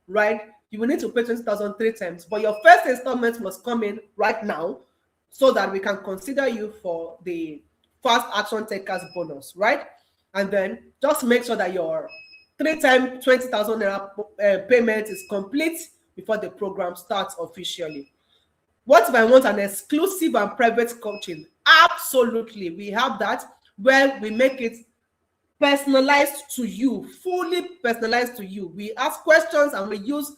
[SPEAKER 1] Right? You will need to pay 20,000 3 times, but your first installment must come in right now so that we can consider you for the fast action takers bonus, right? And then just make sure that your 3 times 20,000 naira payment is complete before the program starts officially. What if I want an exclusive and private coaching? Absolutely, we have that where we make it personalized to you, fully personalized to you. We ask questions and we use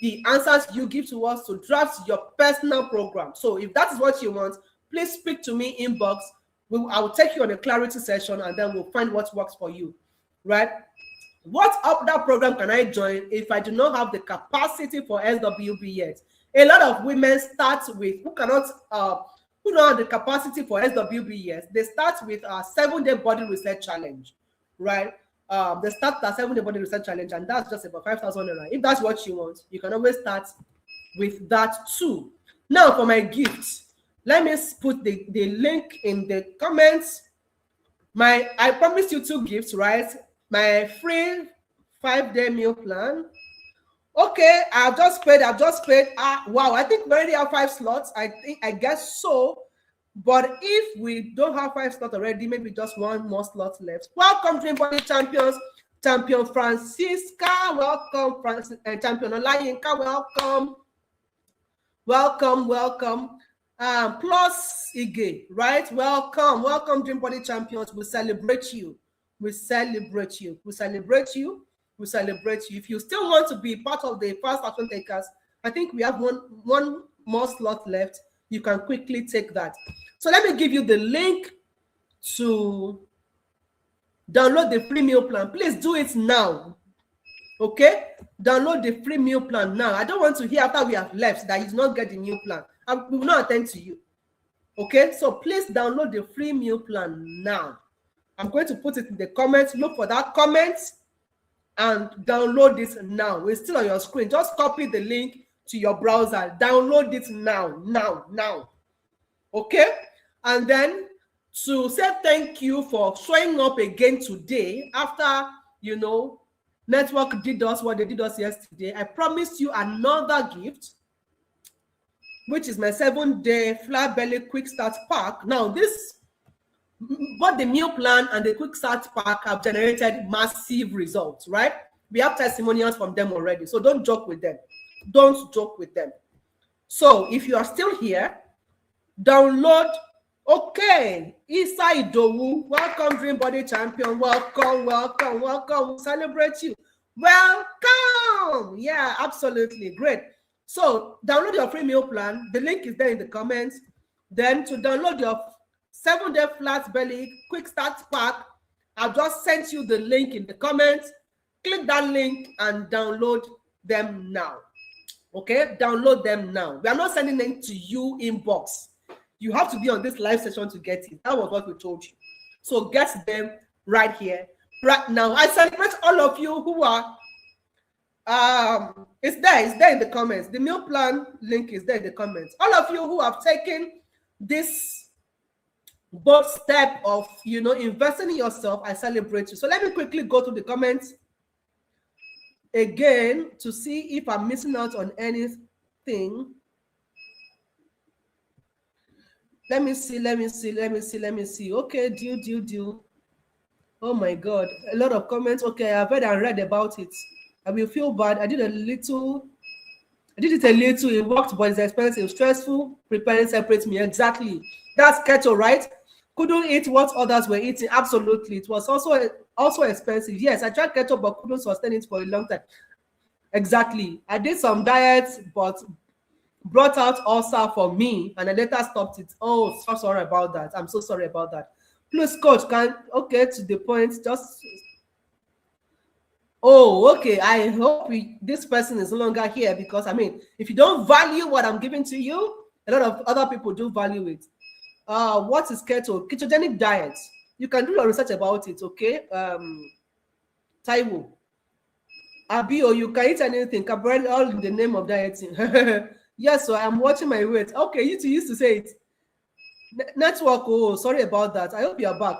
[SPEAKER 1] the answers you give to us to draft your personal program. So if that is what you want, please speak to me inbox. I will take you on a clarity session, and then we'll find what works for you, right? What other program can I join if I do not have the capacity for SWB yet? A lot of women start with who don't have the capacity for SWB yet. They start with a 7-day body reset challenge, right? They start the 7-day body reset challenge, and that's just about 5,000 naira. If that's what you want, you can always start with that too. Now for my gifts, let me put the link in the comments. I promised you 2 gifts, right? My free 5-day meal plan. Okay, I've just paid. Wow, I think we already have 5 slots. I guess so. But if we don't have 5 slots already, maybe just 1 more slot left. Welcome, Dream Body Champions. Champion Francisca, welcome. Champion Olayinka, welcome. Welcome. Plus Ige, right? Welcome, Dream Body Champions. We celebrate you. If you still want to be part of the fast action takers, I think we have one more slot left. You can quickly take that. So let me give you the link to download the free meal plan. Please do it now. Okay? Download the free meal plan now. I don't want to hear after we have left that you not get the meal plan. We will not attend to you. Okay? So please download the free meal plan now. I'm going to put it in the comments. Look for that comment and download this now. It's still on your screen. Just copy the link to your browser. Download it now. Okay? And then to say thank you for showing up again today after, network did us what they did us yesterday. I promised you another gift, which is my 7-day flat belly quick start pack. Now, both the meal plan and the quick start pack have generated massive results, right? We have testimonials from them already, so don't joke with them. So if you are still here, download. Okay, Isa Idowu, welcome, Dream Body Champion. Welcome. Celebrate you. Welcome. Yeah, absolutely. Great. So download your free meal plan. The link is there in the comments. Then to download your 7-day flat belly quick start pack, I've just sent you the link in the comments. Click that link and download them now. Okay, download them now. We are not sending them to you inbox. You have to be on this live session to get it. That was what we told you. So get them right here, right now. I celebrate all of you who are. It's there in the comments. The meal plan link is there in the comments. All of you who have taken this bold step of investing in yourself, I celebrate you. So let me quickly go to the comments again to see if I'm missing out on anything. Let me see. Okay, deal. Oh my God, a lot of comments. Okay, I've heard and read about it. I will feel bad. I did it a little. It worked, but it's expensive, stressful. Preparing separates me. Exactly. That's keto, right? Couldn't eat what others were eating. Absolutely. It was also expensive. Yes, I tried keto, but couldn't sustain it for a long time. Exactly. I did some diets, but brought out ulcer for me, and I later stopped it. Oh, so sorry about that. I'm so sorry about that. Please, coach, okay, to the point, just. Oh, okay. I hope this person is no longer here, because if you don't value what I'm giving to you, a lot of other people do value it. What is keto? Ketogenic diet. You can do your research about it, okay? Taiwo. Abio, you can eat anything. Cabaret, all in the name of dieting. Yes, so I'm watching my weight. Okay, you two used to say it. Network, oh, sorry about that. I hope you're back.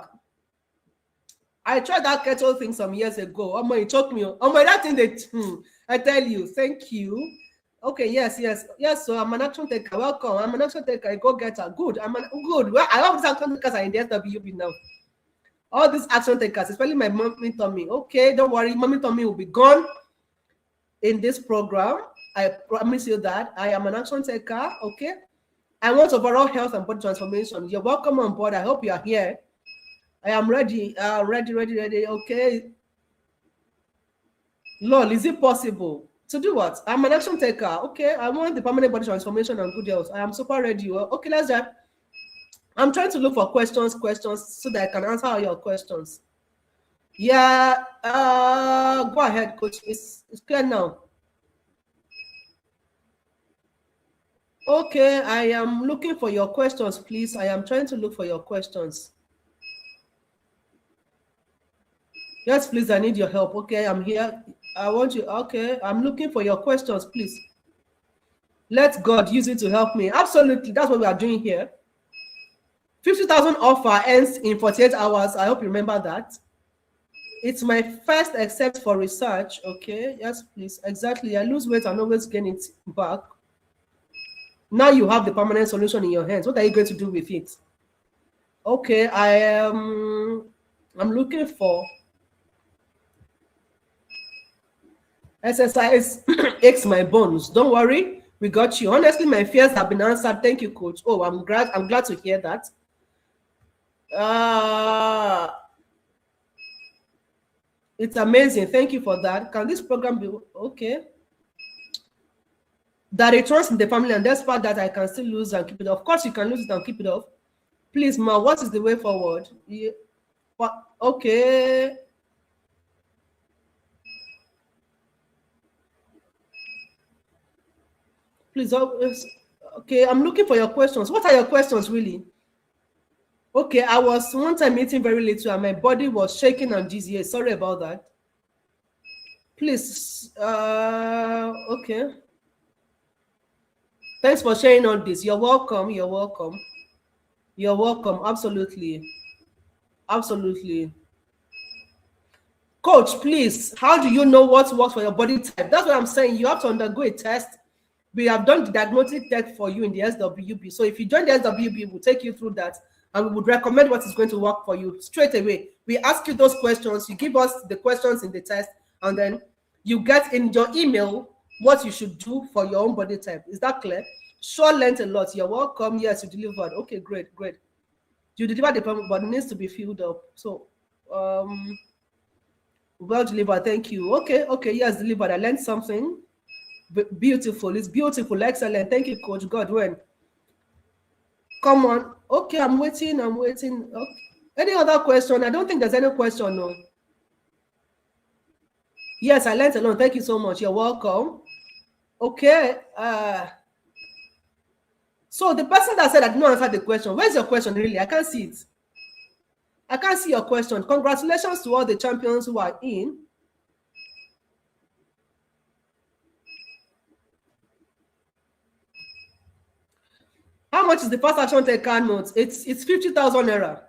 [SPEAKER 1] I tried that keto thing some years ago. It choked me. That thing I tell you, thank you. Okay, yes. So I'm an action taker. Welcome. I'm an action taker. I go getter. Good. Good. Well, I hope these action takers are in the SWB now. All these action takers, especially my mommy Tommy. Okay, don't worry. Mommy Tommy will be gone in this program. I promise you that. I am an action taker. Okay. I want overall health and body transformation. You're welcome on board. I hope you are here. I am ready. Ready. Okay. Lol, is it possible to do what? I'm an action taker. Okay. I want the permanent body transformation and good health. I am super ready. Okay, let's start. I'm trying to look for questions so that I can answer all your questions. Yeah, go ahead, coach. It's clear now. Okay, I am looking for your questions, please. I am trying to look for your questions. Yes, please, I need your help. Okay, I'm here. I want you. Okay, I'm looking for your questions, please. Let God use it to help me. Absolutely, that's what we are doing here. 50,000 offer ends in 48 hours. I hope you remember that. It's my first except for research. Okay, yes, please. Exactly. I lose weight and always gain it back. Now you have the permanent solution in your hands. What are you going to do with it? Okay, I'm looking for exercise aches my bones. Don't worry, we got you. Honestly, my fears have been answered. Thank you, coach. Oh, I'm glad to hear that. It's amazing. Thank you for that. Can this program be okay? That it runs in the family, and despite that, I can still lose and keep it off. Of course, you can lose it and keep it off. Please, ma, what is the way forward? Yeah. Okay. Please, okay, I'm looking for your questions. What are your questions, really? Okay, I was one time eating very little and my body was shaking and dizzy. Sorry about that. Please, okay. Thanks for sharing all this. You're welcome. You're welcome. You're welcome. Absolutely. Absolutely. Coach, please, how do you know what works for your body type? That's what I'm saying. You have to undergo a test. We have done the diagnostic test for you in the SWB. So if you join the SWB, we'll take you through that and we would recommend what is going to work for you straight away. We ask you those questions, you give us the questions in the test, and then you get in your email what you should do for your own body type. Is that clear? Sure, learned a lot. You're welcome. Yes, you delivered. Okay, great, great. You delivered the problem, but it needs to be filled up. So, well delivered. Thank you. Okay, yes, delivered. I learned something. Beautiful. It's beautiful. Excellent. Thank you, Coach Godwin. Come on. Okay, I'm waiting. Okay. Any other question? I don't think there's any question. No. Yes, I learned a lot. Thank you so much. You're welcome. Okay. So the person that said I did not answer the question, where's your question really? I can't see it. I can't see your question. Congratulations to all the champions who are in. How much is the fast action taker note? It's 50,000 naira.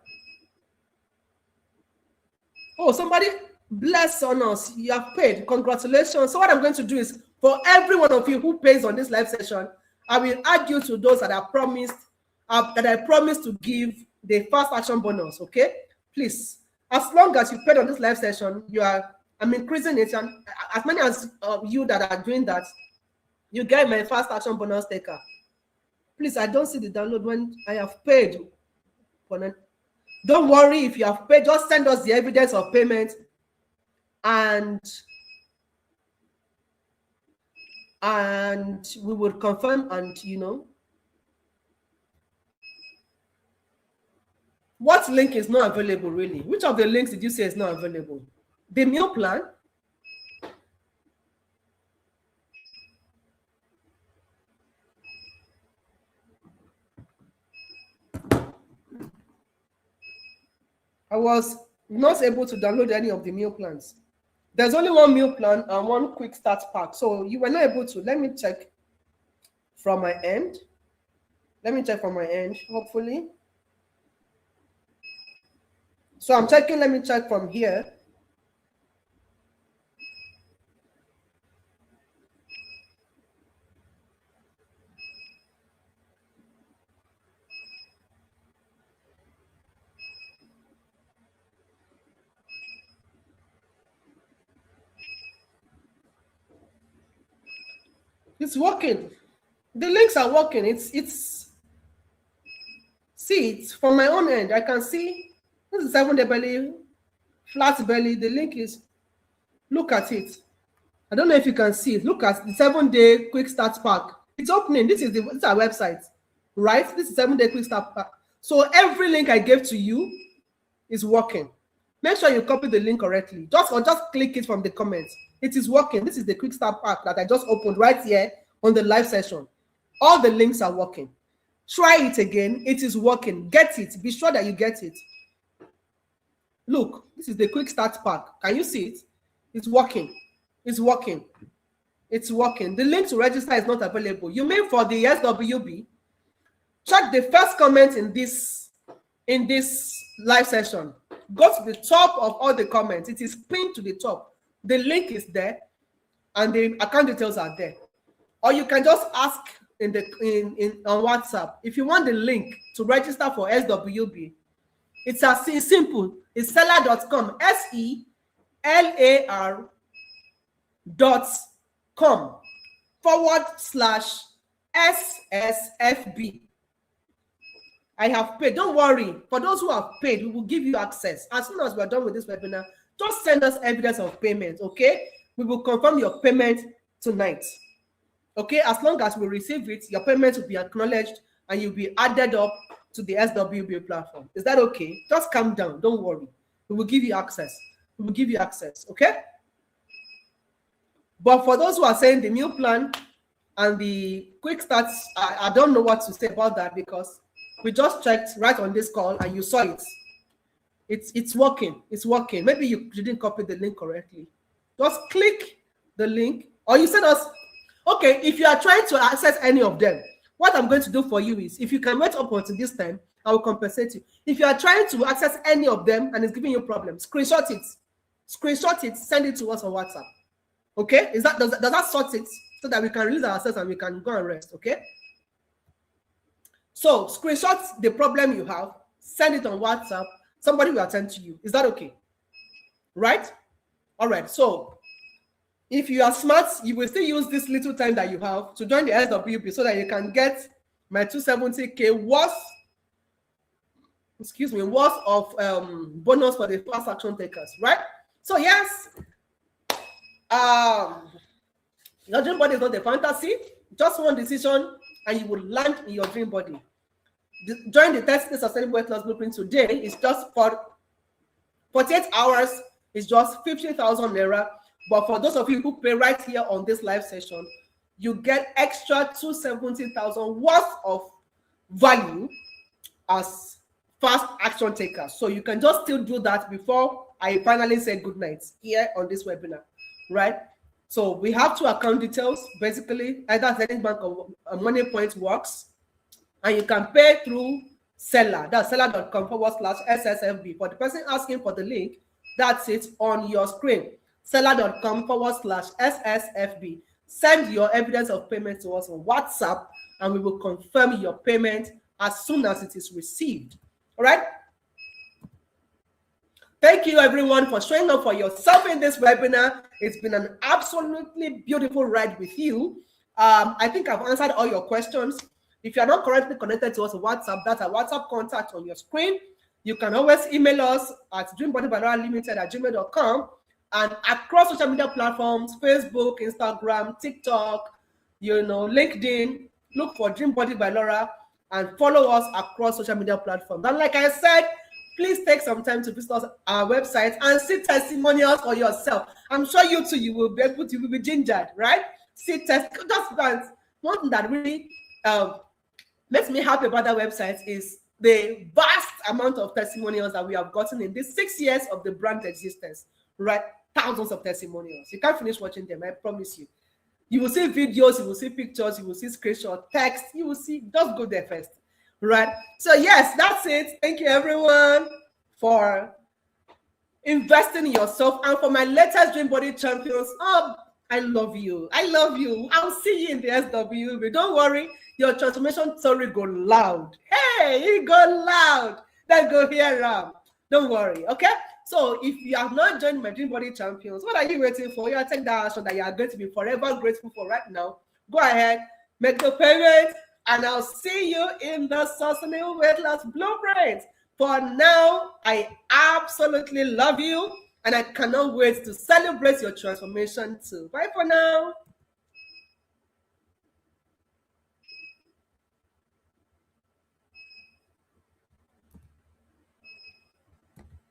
[SPEAKER 1] Oh, somebody bless on us. You have paid. Congratulations. So what I'm going to do is for every one of you who pays on this live session, I will add you to those that I promised to give the fast action bonus. Okay, please. As long as you paid on this live session, I'm increasing it, and as many as you that are doing that, you get my fast action bonus taker. Please, I don't see the download when I have paid. Don't worry if you have paid, just send us the evidence of payment and we will confirm. And what link is not available really? Which of the links did you say is not available? The meal plan? I was not able to download any of the meal plans. There's only one meal plan and one quick start pack. So you were not able to. Let me check from my end. Hopefully. So I'm checking. Let me check from here. It's working. The links are working. It's see it from my own end. I can see this is 7-day belly, flat belly. The link is, look at it. I don't know if you can see it. Look at the 7-day quick start pack. It's opening. This is our website, right? This is 7-day quick start pack. So every link I gave to you is working. Make sure you copy the link correctly. Just click it from the comments. It is working. This is the quick start pack that I just opened right here on the live session. All the links are working. Try it again. It is working. Get it. Be sure that you get it. Look, this is the quick start pack. Can you see it? It's working. It's working. It's working. The link to register is not available. You mean for the SWB? Check the first comment in this live session. Go to the top of all the comments. It is pinned to the top. The link is there, and the account details are there. Or you can just ask on WhatsApp if you want the link to register for SWB. It's as simple. It's selar.com. selar.com/SSFB. I have paid. Don't worry. For those who have paid, we will give you access. As soon as we're done with this webinar, just send us evidence of payment, okay? We will confirm your payment tonight. Okay? As long as we receive it, your payment will be acknowledged and you'll be added up to the SWB platform. Is that okay? Just calm down. Don't worry. We will give you access. We will give you access, okay? But for those who are saying the meal plan and the quick starts, I don't know what to say about that because we just checked right on this call and you saw it. It's working. It's working. Maybe you didn't copy the link correctly. Just click the link, or you send us. Okay, if you are trying to access any of them, what I'm going to do for you is, if you can wait up until this time, I will compensate you. If you are trying to access any of them and it's giving you problems, screenshot it. Screenshot it, send it to us on WhatsApp. Okay? Does that sort it so that we can release ourselves and we can go and rest? Okay? So screenshot the problem you have, send it on WhatsApp. Somebody will attend to you. Is that okay? Right? All right. So if you are smart, you will still use this little time that you have to join the SWB so that you can get my 270K worth of bonus for the fast action takers, right? So yes, your dream body is not a fantasy. Just one decision and you will land in your dream body. Join the 30 Days Sustainable Weight Loss Blueprint today. It's just for 48 hours. It's just 50,000 naira. But for those of you who pay right here on this live session, you get extra 270,000 worth of value as fast action takers. So you can just still do that before I finally say good night here on this webinar, right? So we have two account details, basically, either Zenith Bank or Money Point works, and you can pay through Selar. That's selar.com/SSFB. For the person asking for the link, that's it on your screen. Selar.com/SSFB. Send your evidence of payment to us on WhatsApp, and we will confirm your payment as soon as it is received. All right? Thank you, everyone, for showing up for yourself in this webinar. It's been an absolutely beautiful ride with you. I think I've answered all your questions. If you're not currently connected to us on WhatsApp, that's our WhatsApp contact on your screen. You can always email us at dreambodybylauralimited@gmail.com and across social media platforms, Facebook, Instagram, TikTok, LinkedIn. Look for Dream Body by Laura and follow us across social media platforms. And like I said, please take some time to visit our website and see testimonials for yourself. I'm sure you too, you will be gingered, right? See just one thing that really makes me happy about that website is the vast amount of testimonials that we have gotten in these 6 years of the brand existence, right? Thousands of testimonials. You can't finish watching them, I promise you. You will see videos, you will see pictures, you will see screenshot, text, you will see, just go there first, right? So yes, that's it. Thank you everyone for investing in yourself. And for my latest Dream Body champions, I love you. I love you. I'll see you in the SWB. Don't worry, your transformation story go loud. Hey, it go loud. Then go here around. Don't worry, okay? So if you have not joined my Dream Body champions, what are you waiting for? You are taking that action that you are going to be forever grateful for right now. Go ahead, make the payment, and I'll see you in the Sustainable Weight Loss Blueprint. For now, I absolutely love you, and I cannot wait to celebrate your transformation too. Bye for now.